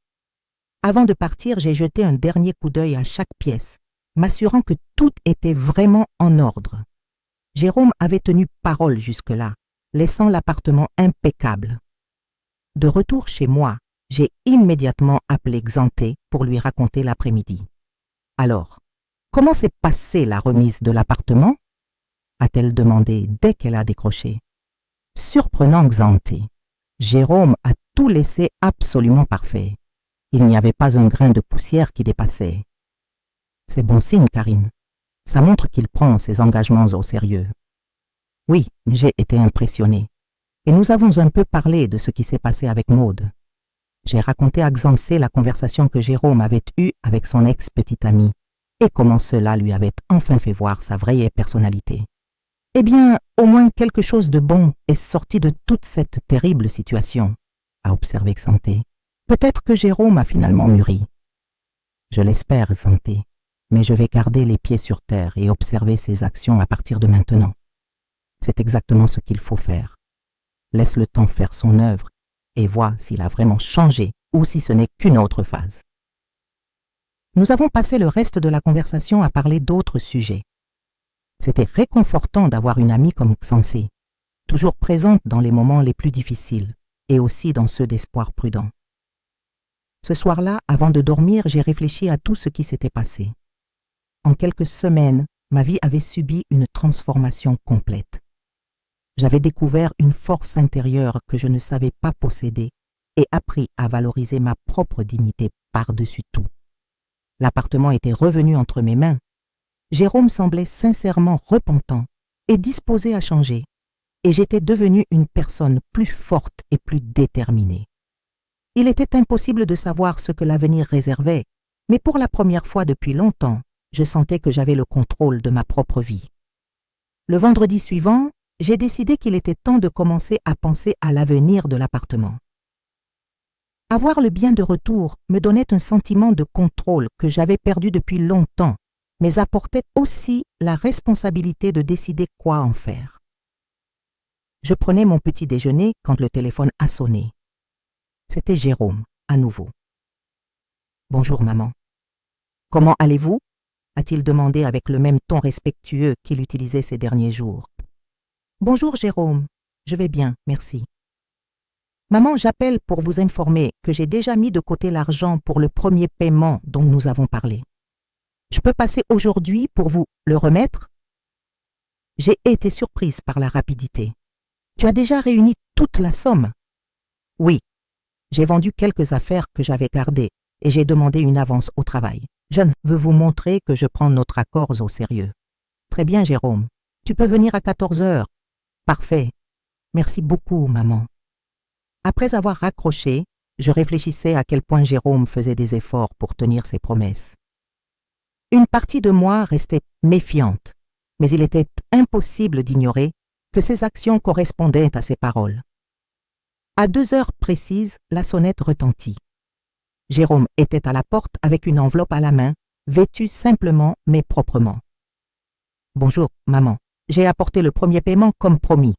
Avant de partir, j'ai jeté un dernier coup d'œil à chaque pièce, m'assurant que tout était vraiment en ordre. Jérôme avait tenu parole jusque-là, laissant l'appartement impeccable. De retour chez moi, j'ai immédiatement appelé Xanté pour lui raconter l'après-midi. « Alors, comment s'est passée la remise de l'appartement ?» a-t-elle demandé dès qu'elle a décroché. Surprenant, Xanté. Jérôme a tout laissé absolument parfait. Il n'y avait pas un grain de poussière qui dépassait. C'est bon signe, Karine. Ça montre qu'il prend ses engagements au sérieux. Oui, j'ai été impressionnée. Et nous avons un peu parlé de ce qui s'est passé avec Maude. J'ai raconté à Xancé la conversation que Jérôme avait eue avec son ex-petite amie et comment cela lui avait enfin fait voir sa vraie personnalité. Eh bien, au moins quelque chose de bon est sorti de toute cette terrible situation, a observé Xanté. Peut-être que Jérôme a finalement mûri. Je l'espère, Xanté, mais je vais garder les pieds sur terre et observer ses actions à partir de maintenant. C'est exactement ce qu'il faut faire. Laisse le temps faire son œuvre et vois s'il a vraiment changé ou si ce n'est qu'une autre phase. Nous avons passé le reste de la conversation à parler d'autres sujets. C'était réconfortant d'avoir une amie comme Xancé, toujours présente dans les moments les plus difficiles et aussi dans ceux d'espoir prudent. Ce soir-là, avant de dormir, j'ai réfléchi à tout ce qui s'était passé. En quelques semaines, ma vie avait subi une transformation complète. J'avais découvert une force intérieure que je ne savais pas posséder et appris à valoriser ma propre dignité par-dessus tout. L'appartement était revenu entre mes mains. Jérôme semblait sincèrement repentant et disposé à changer, et j'étais devenue une personne plus forte et plus déterminée. Il était impossible de savoir ce que l'avenir réservait, mais pour la première fois depuis longtemps, je sentais que j'avais le contrôle de ma propre vie. Le vendredi suivant, j'ai décidé qu'il était temps de commencer à penser à l'avenir de l'appartement. Avoir le bien de retour me donnait un sentiment de contrôle que j'avais perdu depuis longtemps, mais apportait aussi la responsabilité de décider quoi en faire. Je prenais mon petit déjeuner quand le téléphone a sonné. C'était Jérôme, à nouveau. « Bonjour maman. Comment allez-vous » a-t-il demandé avec le même ton respectueux qu'il utilisait ces derniers jours. « Bonjour Jérôme, je vais bien, merci. Maman, j'appelle pour vous informer que j'ai déjà mis de côté l'argent pour le premier paiement dont nous avons parlé. Je peux passer aujourd'hui pour vous le remettre ?» J'ai été surprise par la rapidité. « Tu as déjà réuni toute la somme ?» ?»« Oui. J'ai vendu quelques affaires que j'avais gardées et j'ai demandé une avance au travail. Je veux vous montrer que je prends notre accord au sérieux. »« Très bien, Jérôme. Tu peux venir à 14 heures. »« Parfait. Merci beaucoup, maman. » Après avoir raccroché, je réfléchissais à quel point Jérôme faisait des efforts pour tenir ses promesses. Une partie de moi restait méfiante, mais il était impossible d'ignorer que ses actions correspondaient à ses paroles. À 2 heures précises, la sonnette retentit. Jérôme était à la porte avec une enveloppe à la main, vêtue simplement mais proprement. « Bonjour, maman. J'ai apporté le premier paiement comme promis, »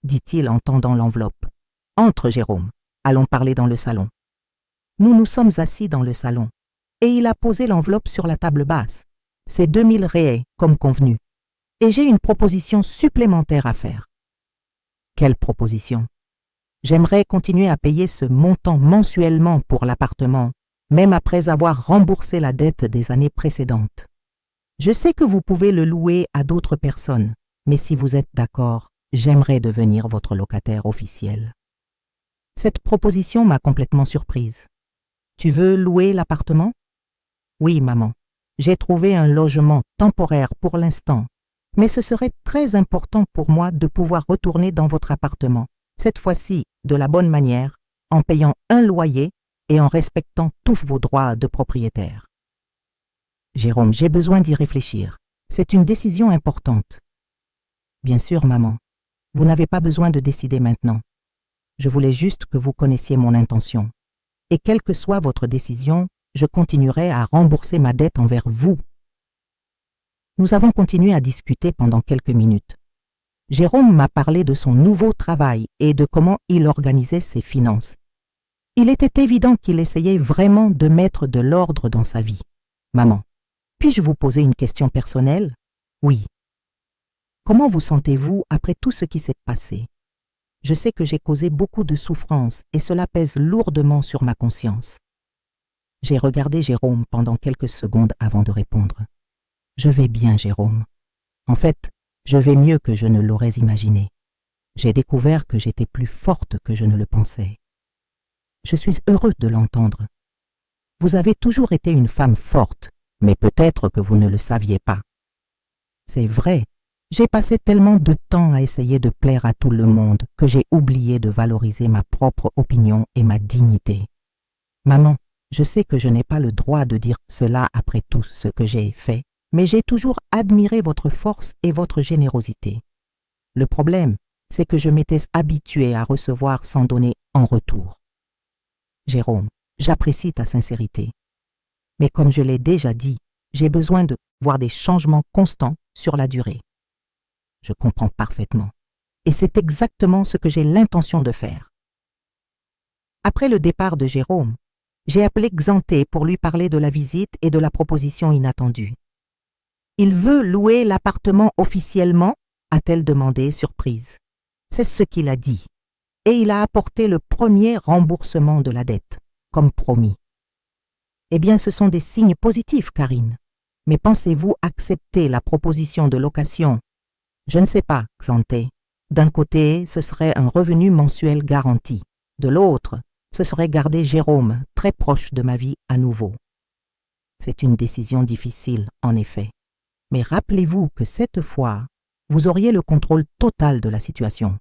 dit-il en tendant l'enveloppe. « Entre, Jérôme. Allons parler dans le salon. » Nous nous sommes assis dans le salon, et il a posé l'enveloppe sur la table basse. C'est 2000 réais, comme convenu. Et j'ai une proposition supplémentaire à faire. Quelle proposition? J'aimerais continuer à payer ce montant mensuellement pour l'appartement, même après avoir remboursé la dette des années précédentes. Je sais que vous pouvez le louer à d'autres personnes, mais si vous êtes d'accord, j'aimerais devenir votre locataire officiel. Cette proposition m'a complètement surprise. Tu veux louer l'appartement? Oui, maman. J'ai trouvé un logement temporaire pour l'instant, mais ce serait très important pour moi de pouvoir retourner dans votre appartement, cette fois-ci de la bonne manière, en payant un loyer et en respectant tous vos droits de propriétaire. Jérôme, j'ai besoin d'y réfléchir. C'est une décision importante. Bien sûr, maman. Vous n'avez pas besoin de décider maintenant. Je voulais juste que vous connaissiez mon intention. Et quelle que soit votre décision, je continuerai à rembourser ma dette envers vous. Nous avons continué à discuter pendant quelques minutes. Jérôme m'a parlé de son nouveau travail et de comment il organisait ses finances. Il était évident qu'il essayait vraiment de mettre de l'ordre dans sa vie. Maman, puis-je vous poser une question personnelle? Oui. Comment vous sentez-vous après tout ce qui s'est passé? Je sais que j'ai causé beaucoup de souffrance et cela pèse lourdement sur ma conscience. J'ai regardé Jérôme pendant quelques secondes avant de répondre. Je vais bien, Jérôme. En fait, je vais mieux que je ne l'aurais imaginé. J'ai découvert que j'étais plus forte que je ne le pensais. Je suis heureux de l'entendre. Vous avez toujours été une femme forte, mais peut-être que vous ne le saviez pas. C'est vrai, j'ai passé tellement de temps à essayer de plaire à tout le monde que j'ai oublié de valoriser ma propre opinion et ma dignité. Maman, je sais que je n'ai pas le droit de dire cela après tout ce que j'ai fait, mais j'ai toujours admiré votre force et votre générosité. Le problème, c'est que je m'étais habituée à recevoir sans donner en retour. Jérôme, j'apprécie ta sincérité. Mais comme je l'ai déjà dit, j'ai besoin de voir des changements constants sur la durée. Je comprends parfaitement. Et c'est exactement ce que j'ai l'intention de faire. Après le départ de Jérôme, j'ai appelé Xanté pour lui parler de la visite et de la proposition inattendue. Il veut louer l'appartement officiellement, a-t-elle demandé, surprise. C'est ce qu'il a dit. Et il a apporté le premier remboursement de la dette, comme promis. Eh bien, ce sont des signes positifs, Karine. Mais pensez-vous accepter la proposition de location? Je ne sais pas, Xanté. D'un côté, ce serait un revenu mensuel garanti. De l'autre, ce serait garder Jérôme très proche de ma vie à nouveau. C'est une décision difficile, en effet. Mais rappelez-vous que cette fois, vous auriez le contrôle total de la situation.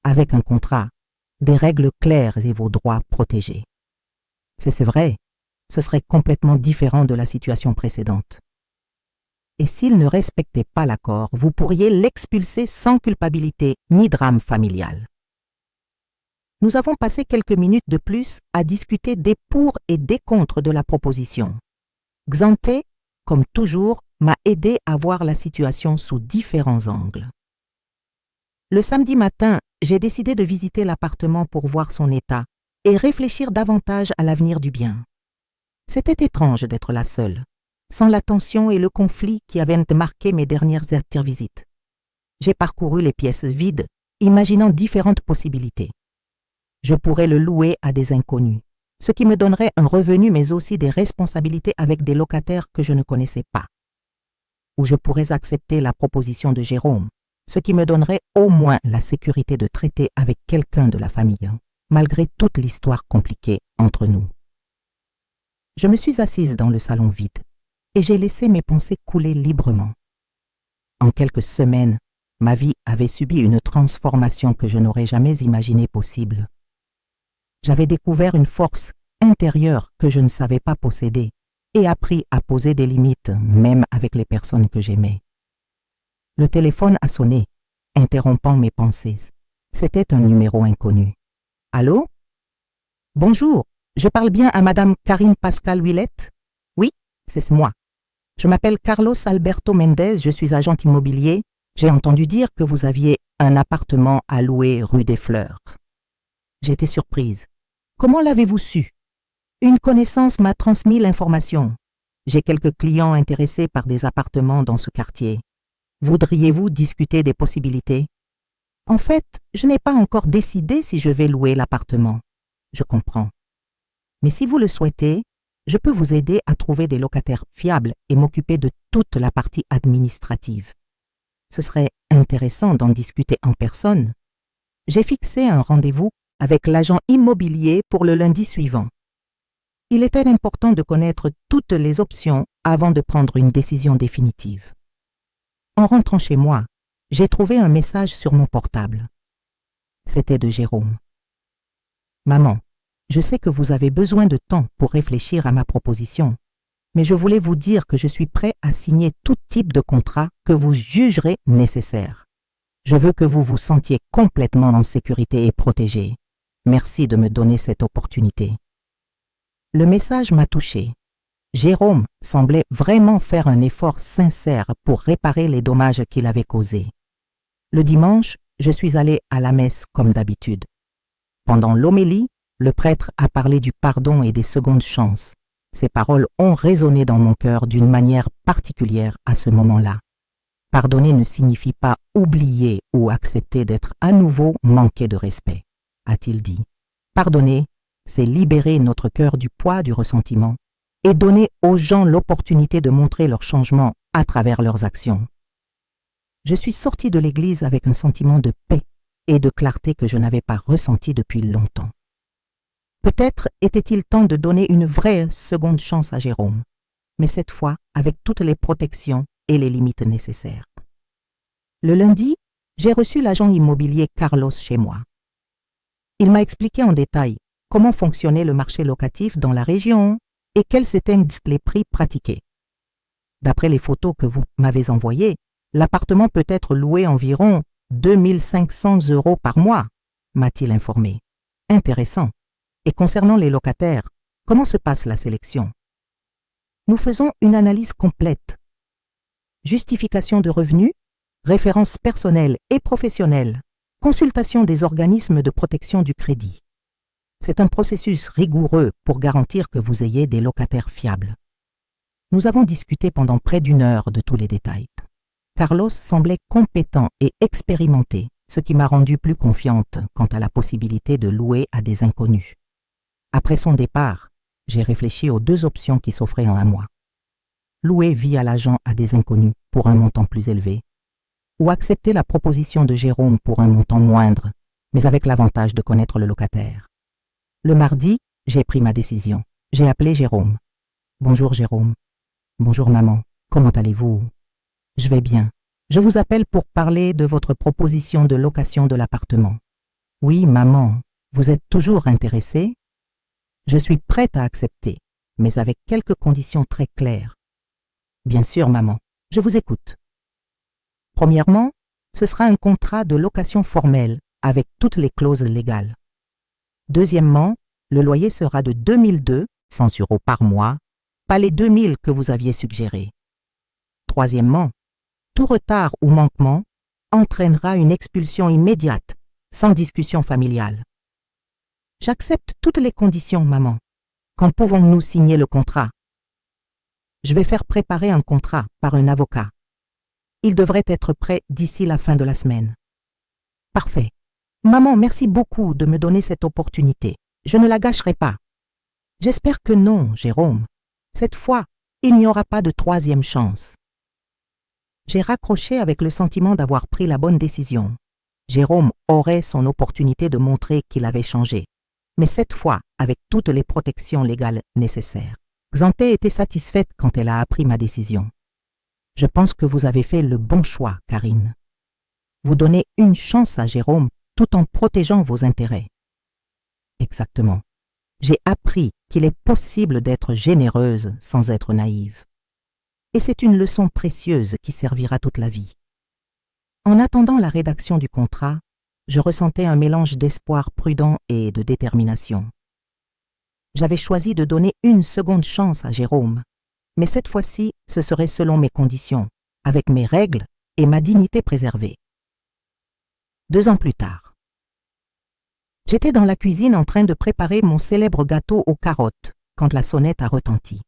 Avec un contrat, des règles claires et vos droits protégés. C'est vrai, ce serait complètement différent de la situation précédente. Et s'il ne respectait pas l'accord, vous pourriez l'expulser sans culpabilité ni drame familial. Nous avons passé quelques minutes de plus à discuter des pour et des contre de la proposition. Xanté, comme toujours, m'a aidé à voir la situation sous différents angles. Le samedi matin, j'ai décidé de visiter l'appartement pour voir son état et réfléchir davantage à l'avenir du bien. C'était étrange d'être la seule, sans la tension et le conflit qui avaient marqué mes dernières visites. J'ai parcouru les pièces vides, imaginant différentes possibilités. Je pourrais le louer à des inconnus, ce qui me donnerait un revenu mais aussi des responsabilités avec des locataires que je ne connaissais pas. Ou je pourrais accepter la proposition de Jérôme, ce qui me donnerait au moins la sécurité de traiter avec quelqu'un de la famille, malgré toute l'histoire compliquée entre nous. Je me suis assise dans le salon vide et j'ai laissé mes pensées couler librement. En quelques semaines, ma vie avait subi une transformation que je n'aurais jamais imaginée possible. J'avais découvert une force intérieure que je ne savais pas posséder et appris à poser des limites, même avec les personnes que j'aimais. Le téléphone a sonné, interrompant mes pensées. C'était un numéro inconnu. Allô? Bonjour, je parle bien à Madame Karine Pascal Willette? Oui, c'est moi. Je m'appelle Carlos Alberto Mendez, je suis agent immobilier. J'ai entendu dire que vous aviez un appartement à louer rue des Fleurs. J'étais surprise. Comment l'avez-vous su? Une connaissance m'a transmis l'information. J'ai quelques clients intéressés par des appartements dans ce quartier. Voudriez-vous discuter des possibilités? En fait, je n'ai pas encore décidé si je vais louer l'appartement. Je comprends. Mais si vous le souhaitez, je peux vous aider à trouver des locataires fiables et m'occuper de toute la partie administrative. Ce serait intéressant d'en discuter en personne. J'ai fixé un rendez-vous avec l'agent immobilier pour le lundi suivant. Il était important de connaître toutes les options avant de prendre une décision définitive. En rentrant chez moi, j'ai trouvé un message sur mon portable. C'était de Jérôme. Maman, je sais que vous avez besoin de temps pour réfléchir à ma proposition, mais je voulais vous dire que je suis prêt à signer tout type de contrat que vous jugerez nécessaire. Je veux que vous vous sentiez complètement en sécurité et protégé. Merci de me donner cette opportunité. Le message m'a touché. Jérôme semblait vraiment faire un effort sincère pour réparer les dommages qu'il avait causés. Le dimanche, je suis allée à la messe comme d'habitude. Pendant l'homélie, le prêtre a parlé du pardon et des secondes chances. Ces paroles ont résonné dans mon cœur d'une manière particulière à ce moment-là. Pardonner ne signifie pas oublier ou accepter d'être à nouveau manqué de respect, a-t-il dit. Pardonner, c'est libérer notre cœur du poids du ressentiment et donner aux gens l'opportunité de montrer leur changement à travers leurs actions. Je suis sortie de l'église avec un sentiment de paix et de clarté que je n'avais pas ressenti depuis longtemps. Peut-être était-il temps de donner une vraie seconde chance à Jérôme, mais cette fois avec toutes les protections et les limites nécessaires. Le lundi, j'ai reçu l'agent immobilier Carlos chez moi. Il m'a expliqué en détail comment fonctionnait le marché locatif dans la région et quels étaient les prix pratiqués. D'après les photos que vous m'avez envoyées, l'appartement peut être loué environ 2 500 € par mois, m'a-t-il informé. Intéressant. Et concernant les locataires, comment se passe la sélection? Nous faisons une analyse complète. Justification de revenus, références personnelles et professionnelles, consultation des organismes de protection du crédit. C'est un processus rigoureux pour garantir que vous ayez des locataires fiables. Nous avons discuté pendant près d'1 heure de tous les détails. Carlos semblait compétent et expérimenté, ce qui m'a rendue plus confiante quant à la possibilité de louer à des inconnus. Après son départ, j'ai réfléchi aux 2 options qui s'offraient en un mois. Louer via l'agent à des inconnus pour un montant plus élevé, ou accepter la proposition de Jérôme pour un montant moindre, mais avec l'avantage de connaître le locataire. Le mardi, j'ai pris ma décision. J'ai appelé Jérôme. « Bonjour Jérôme. »« Bonjour maman. Comment allez-vous ?»« Je vais bien. Je vous appelle pour parler de votre proposition de location de l'appartement. »« Oui, maman. Vous êtes toujours intéressée ? » Je suis prête à accepter, mais avec quelques conditions très claires. Bien sûr, maman, je vous écoute. Premièrement, ce sera un contrat de location formel avec toutes les clauses légales. Deuxièmement, le loyer sera de 2200 € par mois, pas les 2000 que vous aviez suggérés. Troisièmement, tout retard ou manquement entraînera une expulsion immédiate, sans discussion familiale. J'accepte toutes les conditions, maman. Quand pouvons-nous signer le contrat? Je vais faire préparer un contrat par un avocat. Il devrait être prêt d'ici la fin de la semaine. Parfait. Maman, merci beaucoup de me donner cette opportunité. Je ne la gâcherai pas. J'espère que non, Jérôme. Cette fois, il n'y aura pas de 3e chance. J'ai raccroché avec le sentiment d'avoir pris la bonne décision. Jérôme aurait son opportunité de montrer qu'il avait changé, mais cette fois avec toutes les protections légales nécessaires. Xanté était satisfaite quand elle a appris ma décision. Je pense que vous avez fait le bon choix, Karine. Vous donnez une chance à Jérôme tout en protégeant vos intérêts. Exactement. J'ai appris qu'il est possible d'être généreuse sans être naïve. Et c'est une leçon précieuse qui servira toute la vie. En attendant la rédaction du contrat, je ressentais un mélange d'espoir prudent et de détermination. J'avais choisi de donner une seconde chance à Jérôme, mais cette fois-ci, ce serait selon mes conditions, avec mes règles et ma dignité préservée. 2 ans plus tard. J'étais dans la cuisine en train de préparer mon célèbre gâteau aux carottes quand la sonnette a retenti.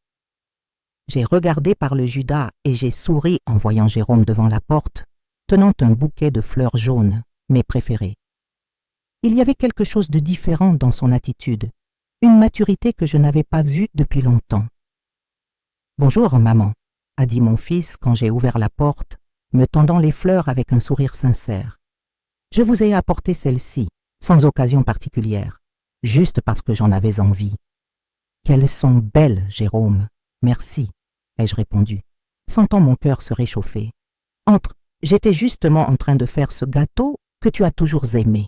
J'ai regardé par le Judas et j'ai souri en voyant Jérôme devant la porte, tenant un bouquet de fleurs jaunes, mes préférées. Il y avait quelque chose de différent dans son attitude, une maturité que je n'avais pas vue depuis longtemps. « Bonjour, maman », a dit mon fils quand j'ai ouvert la porte, me tendant les fleurs avec un sourire sincère. « Je vous ai apporté celle-ci, sans occasion particulière, juste parce que j'en avais envie. »« Qu'elles sont belles, Jérôme, merci, » ai-je répondu, sentant mon cœur se réchauffer. « Entre, j'étais justement en train de faire ce gâteau que tu as toujours aimé. »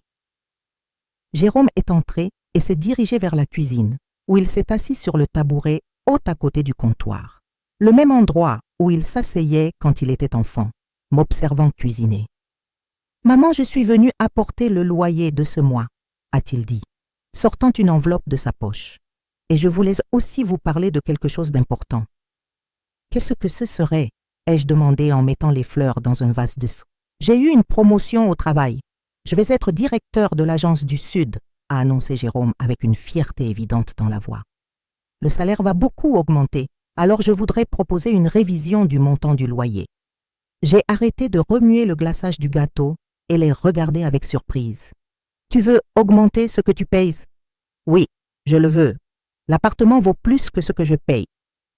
Jérôme est entré et s'est dirigé vers la cuisine, où il s'est assis sur le tabouret haut à côté du comptoir, le même endroit où il s'asseyait quand il était enfant, m'observant cuisiner. « Maman, je suis venue apporter le loyer de ce mois, » a-t-il dit, sortant une enveloppe de sa poche. « Et je voulais aussi vous parler de quelque chose d'important. »« Qu'est-ce que ce serait ?» ai-je demandé en mettant les fleurs dans un vase de soie. « J'ai eu une promotion au travail. Je vais être directeur de l'agence du Sud, » a annoncé Jérôme avec une fierté évidente dans la voix. « Le salaire va beaucoup augmenter, alors je voudrais proposer une révision du montant du loyer. » J'ai arrêté de remuer le glaçage du gâteau et les regarder avec surprise. « Tu veux augmenter ce que tu payes ?»« Oui, je le veux. L'appartement vaut plus que ce que je paye.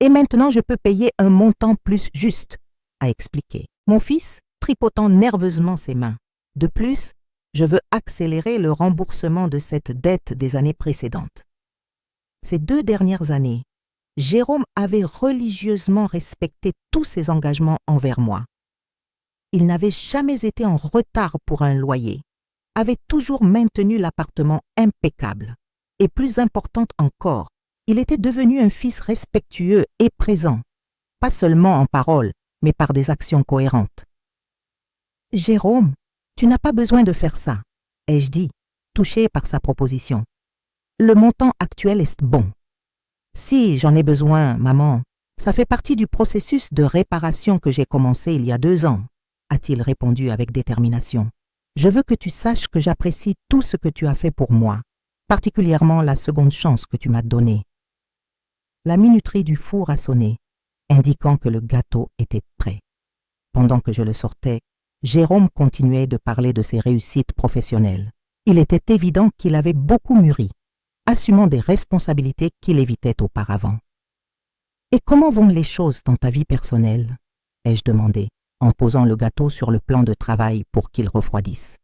Et maintenant je peux payer un montant plus juste, » a expliqué mon fils, tripotant nerveusement ses mains. « De plus, je veux accélérer le remboursement de cette dette des années précédentes. Ces 2 dernières années, Jérôme avait religieusement respecté tous ses engagements envers moi. Il n'avait jamais été en retard pour un loyer, avait toujours maintenu l'appartement impeccable. Et plus importante encore, il était devenu un fils respectueux et présent, pas seulement en parole, mais par des actions cohérentes. « Jérôme, tu n'as pas besoin de faire ça, » ai-je dit, touché par sa proposition. « Le montant actuel est bon. »« Si, j'en ai besoin, maman. Ça fait partie du processus de réparation que j'ai commencé il y a 2 ans, » a-t-il répondu avec détermination. « Je veux que tu saches que j'apprécie tout ce que tu as fait pour moi, particulièrement la seconde chance que tu m'as donnée. » La minuterie du four a sonné, indiquant que le gâteau était prêt. Pendant que je le sortais, Jérôme continuait de parler de ses réussites professionnelles. Il était évident qu'il avait beaucoup mûri, assumant des responsabilités qu'il évitait auparavant. « Et comment vont les choses dans ta vie personnelle ?» ai-je demandé, en posant le gâteau sur le plan de travail pour qu'il refroidisse.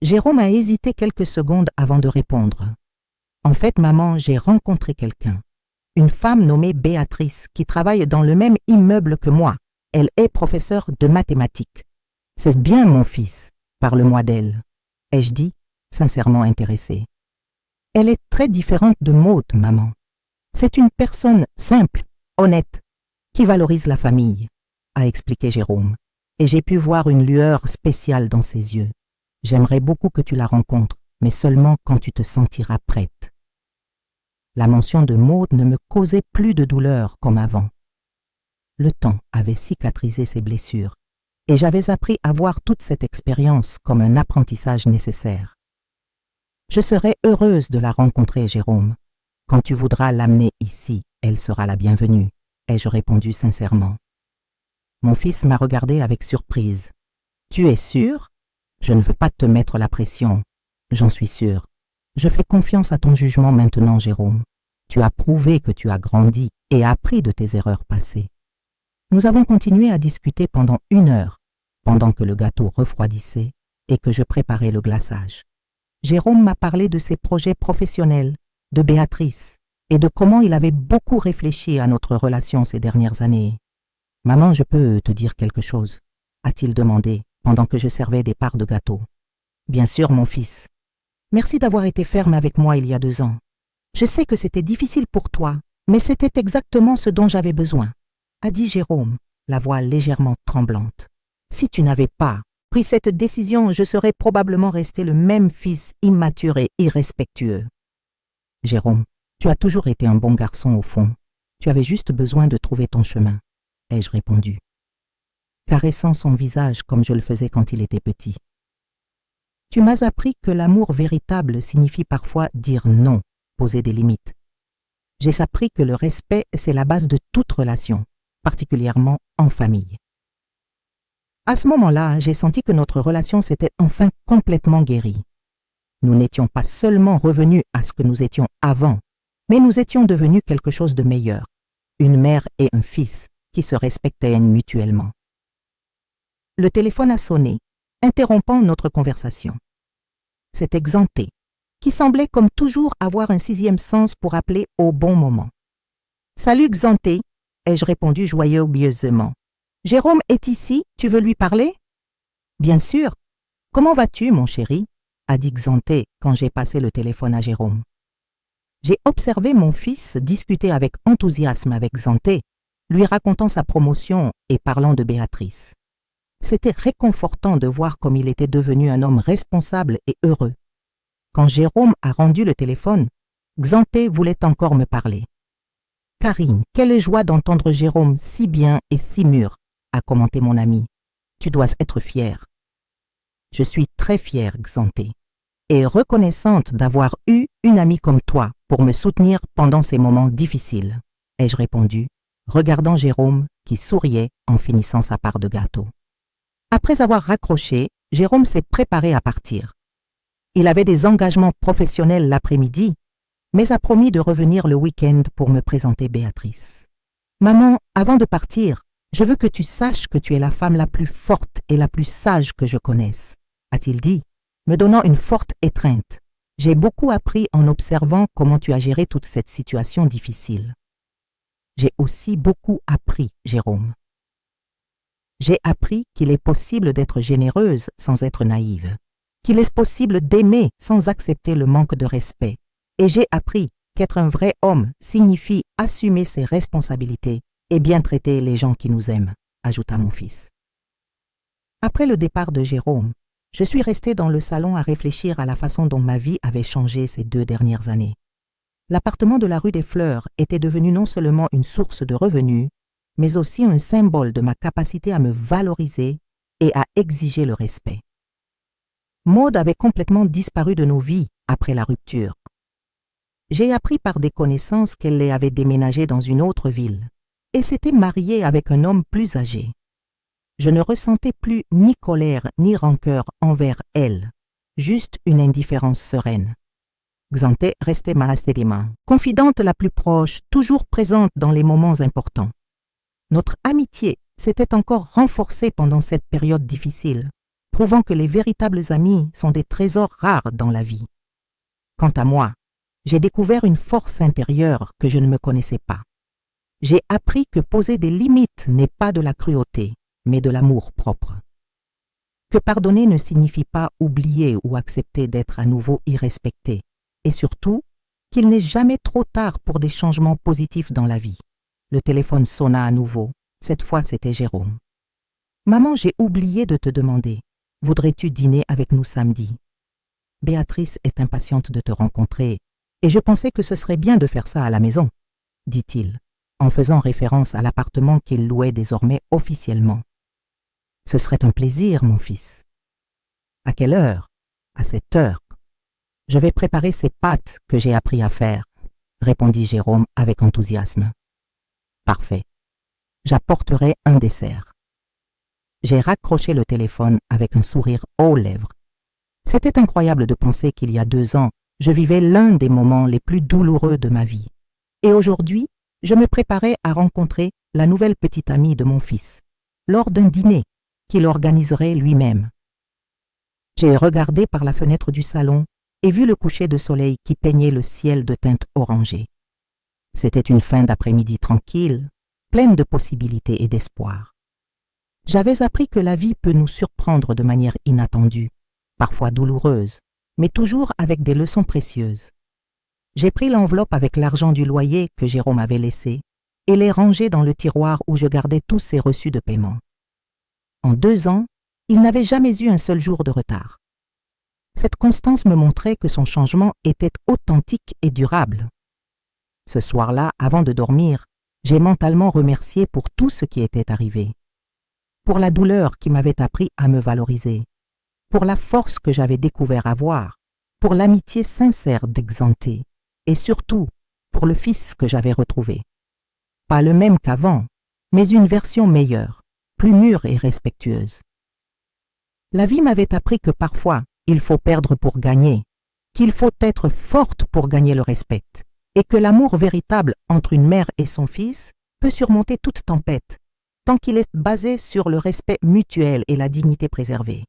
Jérôme a hésité quelques secondes avant de répondre. « En fait, maman, j'ai rencontré quelqu'un. Une femme nommée Béatrice qui travaille dans le même immeuble que moi. Elle est professeure de mathématiques. C'est bien, mon fils, parle-moi d'elle, ai-je dit, sincèrement intéressé. Elle est très différente de Maud, maman. C'est une personne simple, honnête, qui valorise la famille, a expliqué Jérôme, et j'ai pu voir une lueur spéciale dans ses yeux. J'aimerais beaucoup que tu la rencontres, mais seulement quand tu te sentiras prête. La mention de Maud ne me causait plus de douleur comme avant. Le temps avait cicatrisé ses blessures, et j'avais appris à voir toute cette expérience comme un apprentissage nécessaire. Je serais heureuse de la rencontrer, Jérôme. Quand tu voudras l'amener ici, elle sera la bienvenue, ai-je répondu sincèrement. Mon fils m'a regardé avec surprise. Tu es sûr? Je ne veux pas te mettre la pression. J'en suis sûre. Je fais confiance à ton jugement maintenant, Jérôme. Tu as prouvé que tu as grandi et appris de tes erreurs passées. Nous avons continué à discuter pendant 1 heure, pendant que le gâteau refroidissait et que je préparais le glaçage. Jérôme m'a parlé de ses projets professionnels, de Béatrice et de comment il avait beaucoup réfléchi à notre relation ces dernières années. « Maman, je peux te dire quelque chose ?» a-t-il demandé pendant que je servais des parts de gâteau. « Bien sûr, mon fils. Merci d'avoir été ferme avec moi il y a 2 ans. Je sais que c'était difficile pour toi, mais c'était exactement ce dont j'avais besoin, » a dit Jérôme, la voix légèrement tremblante. « Si tu n'avais pas pris cette décision, je serais probablement resté le même fils immature et irrespectueux. » Jérôme, tu as toujours été un bon garçon au fond. Tu avais juste besoin de trouver ton chemin, ai-je répondu, caressant son visage comme je le faisais quand il était petit. Tu m'as appris que l'amour véritable signifie parfois dire non, poser des limites. J'ai appris que le respect, c'est la base de toute relation, particulièrement en famille. À ce moment-là, j'ai senti que notre relation s'était enfin complètement guérie. Nous n'étions pas seulement revenus à ce que nous étions avant, mais nous étions devenus quelque chose de meilleur, une mère et un fils qui se respectaient mutuellement. Le téléphone a sonné, interrompant notre conversation. C'était Xanté, qui semblait comme toujours avoir un 6e sens pour appeler au bon moment. « Salut Xanté » ai-je répondu joyeusement. « Jérôme est ici, tu veux lui parler ?»« Bien sûr. Comment vas-tu, mon chéri ?» a dit Xanté quand j'ai passé le téléphone à Jérôme. J'ai observé mon fils discuter avec enthousiasme avec Xanté, lui racontant sa promotion et parlant de Béatrice. C'était réconfortant de voir comme il était devenu un homme responsable et heureux. Quand Jérôme a rendu le téléphone, Xanté voulait encore me parler. « Karine, quelle joie d'entendre Jérôme si bien et si mûr, » a commenté mon ami. « Tu dois être fière. » Je suis très fière, Xanté, et reconnaissante d'avoir eu une amie comme toi pour me soutenir pendant ces moments difficiles, ai-je répondu, regardant Jérôme qui souriait en finissant sa part de gâteau. Après avoir raccroché, Jérôme s'est préparé à partir. Il avait des engagements professionnels l'après-midi, mais a promis de revenir le week-end pour me présenter Béatrice. « Maman, avant de partir, je veux que tu saches que tu es la femme la plus forte et la plus sage que je connaisse, » a-t-il dit, me donnant une forte étreinte. J'ai beaucoup appris en observant comment tu as géré toute cette situation difficile. J'ai aussi beaucoup appris, Jérôme. J'ai appris qu'il est possible d'être généreuse sans être naïve, qu'il est possible d'aimer sans accepter le manque de respect. Et j'ai appris qu'être un vrai homme signifie assumer ses responsabilités et bien traiter les gens qui nous aiment, ajouta mon fils. Après le départ de Jérôme, je suis restée dans le salon à réfléchir à la façon dont ma vie avait changé ces 2 dernières années. L'appartement de la rue des Fleurs était devenu non seulement une source de revenus, mais aussi un symbole de ma capacité à me valoriser et à exiger le respect. Maud avait complètement disparu de nos vies après la rupture. J'ai appris par des connaissances qu'elle avait déménagé dans une autre ville et s'était mariée avec un homme plus âgé. Je ne ressentais plus ni colère ni rancœur envers elle, juste une indifférence sereine. Xanté restait ma main, confidente la plus proche, toujours présente dans les moments importants. Notre amitié s'était encore renforcée pendant cette période difficile, prouvant que les véritables amis sont des trésors rares dans la vie. Quant à moi, j'ai découvert une force intérieure que je ne me connaissais pas. J'ai appris que poser des limites n'est pas de la cruauté, mais de l'amour propre. Que pardonner ne signifie pas oublier ou accepter d'être à nouveau irrespecté, et surtout, qu'il n'est jamais trop tard pour des changements positifs dans la vie. Le téléphone sonna à nouveau. Cette fois, c'était Jérôme. « Maman, j'ai oublié de te demander. Voudrais-tu dîner avec nous samedi? Béatrice est impatiente de te rencontrer et je pensais que ce serait bien de faire ça à la maison, dit-il, en faisant référence à l'appartement qu'il louait désormais officiellement. Ce serait un plaisir, mon fils. À quelle heure? À cette heure. Je vais préparer ces pâtes que j'ai appris à faire, répondit Jérôme avec enthousiasme. Parfait. J'apporterai un dessert. J'ai raccroché le téléphone avec un sourire aux lèvres. C'était incroyable de penser qu'il y a 2 ans, je vivais l'un des moments les plus douloureux de ma vie. Et aujourd'hui, je me préparais à rencontrer la nouvelle petite amie de mon fils, lors d'un dîner qu'il organiserait lui-même. J'ai regardé par la fenêtre du salon et vu le coucher de soleil qui peignait le ciel de teinte orangée. C'était une fin d'après-midi tranquille, pleine de possibilités et d'espoir. J'avais appris que la vie peut nous surprendre de manière inattendue, parfois douloureuse, mais toujours avec des leçons précieuses. J'ai pris l'enveloppe avec l'argent du loyer que Jérôme avait laissé et l'ai rangé dans le tiroir où je gardais tous ses reçus de paiement. En 2 ans, il n'avait jamais eu un seul jour de retard. Cette constance me montrait que son changement était authentique et durable. Ce soir-là, avant de dormir, j'ai mentalement remercié pour tout ce qui était arrivé. Pour la douleur qui m'avait appris à me valoriser, pour la force que j'avais découvert avoir, pour l'amitié sincère d'Xanté, et surtout pour le fils que j'avais retrouvé. Pas le même qu'avant, mais une version meilleure, plus mûre et respectueuse. La vie m'avait appris que parfois, il faut perdre pour gagner, qu'il faut être forte pour gagner le respect, et que l'amour véritable entre une mère et son fils peut surmonter toute tempête, tant qu'il est basé sur le respect mutuel et la dignité préservée.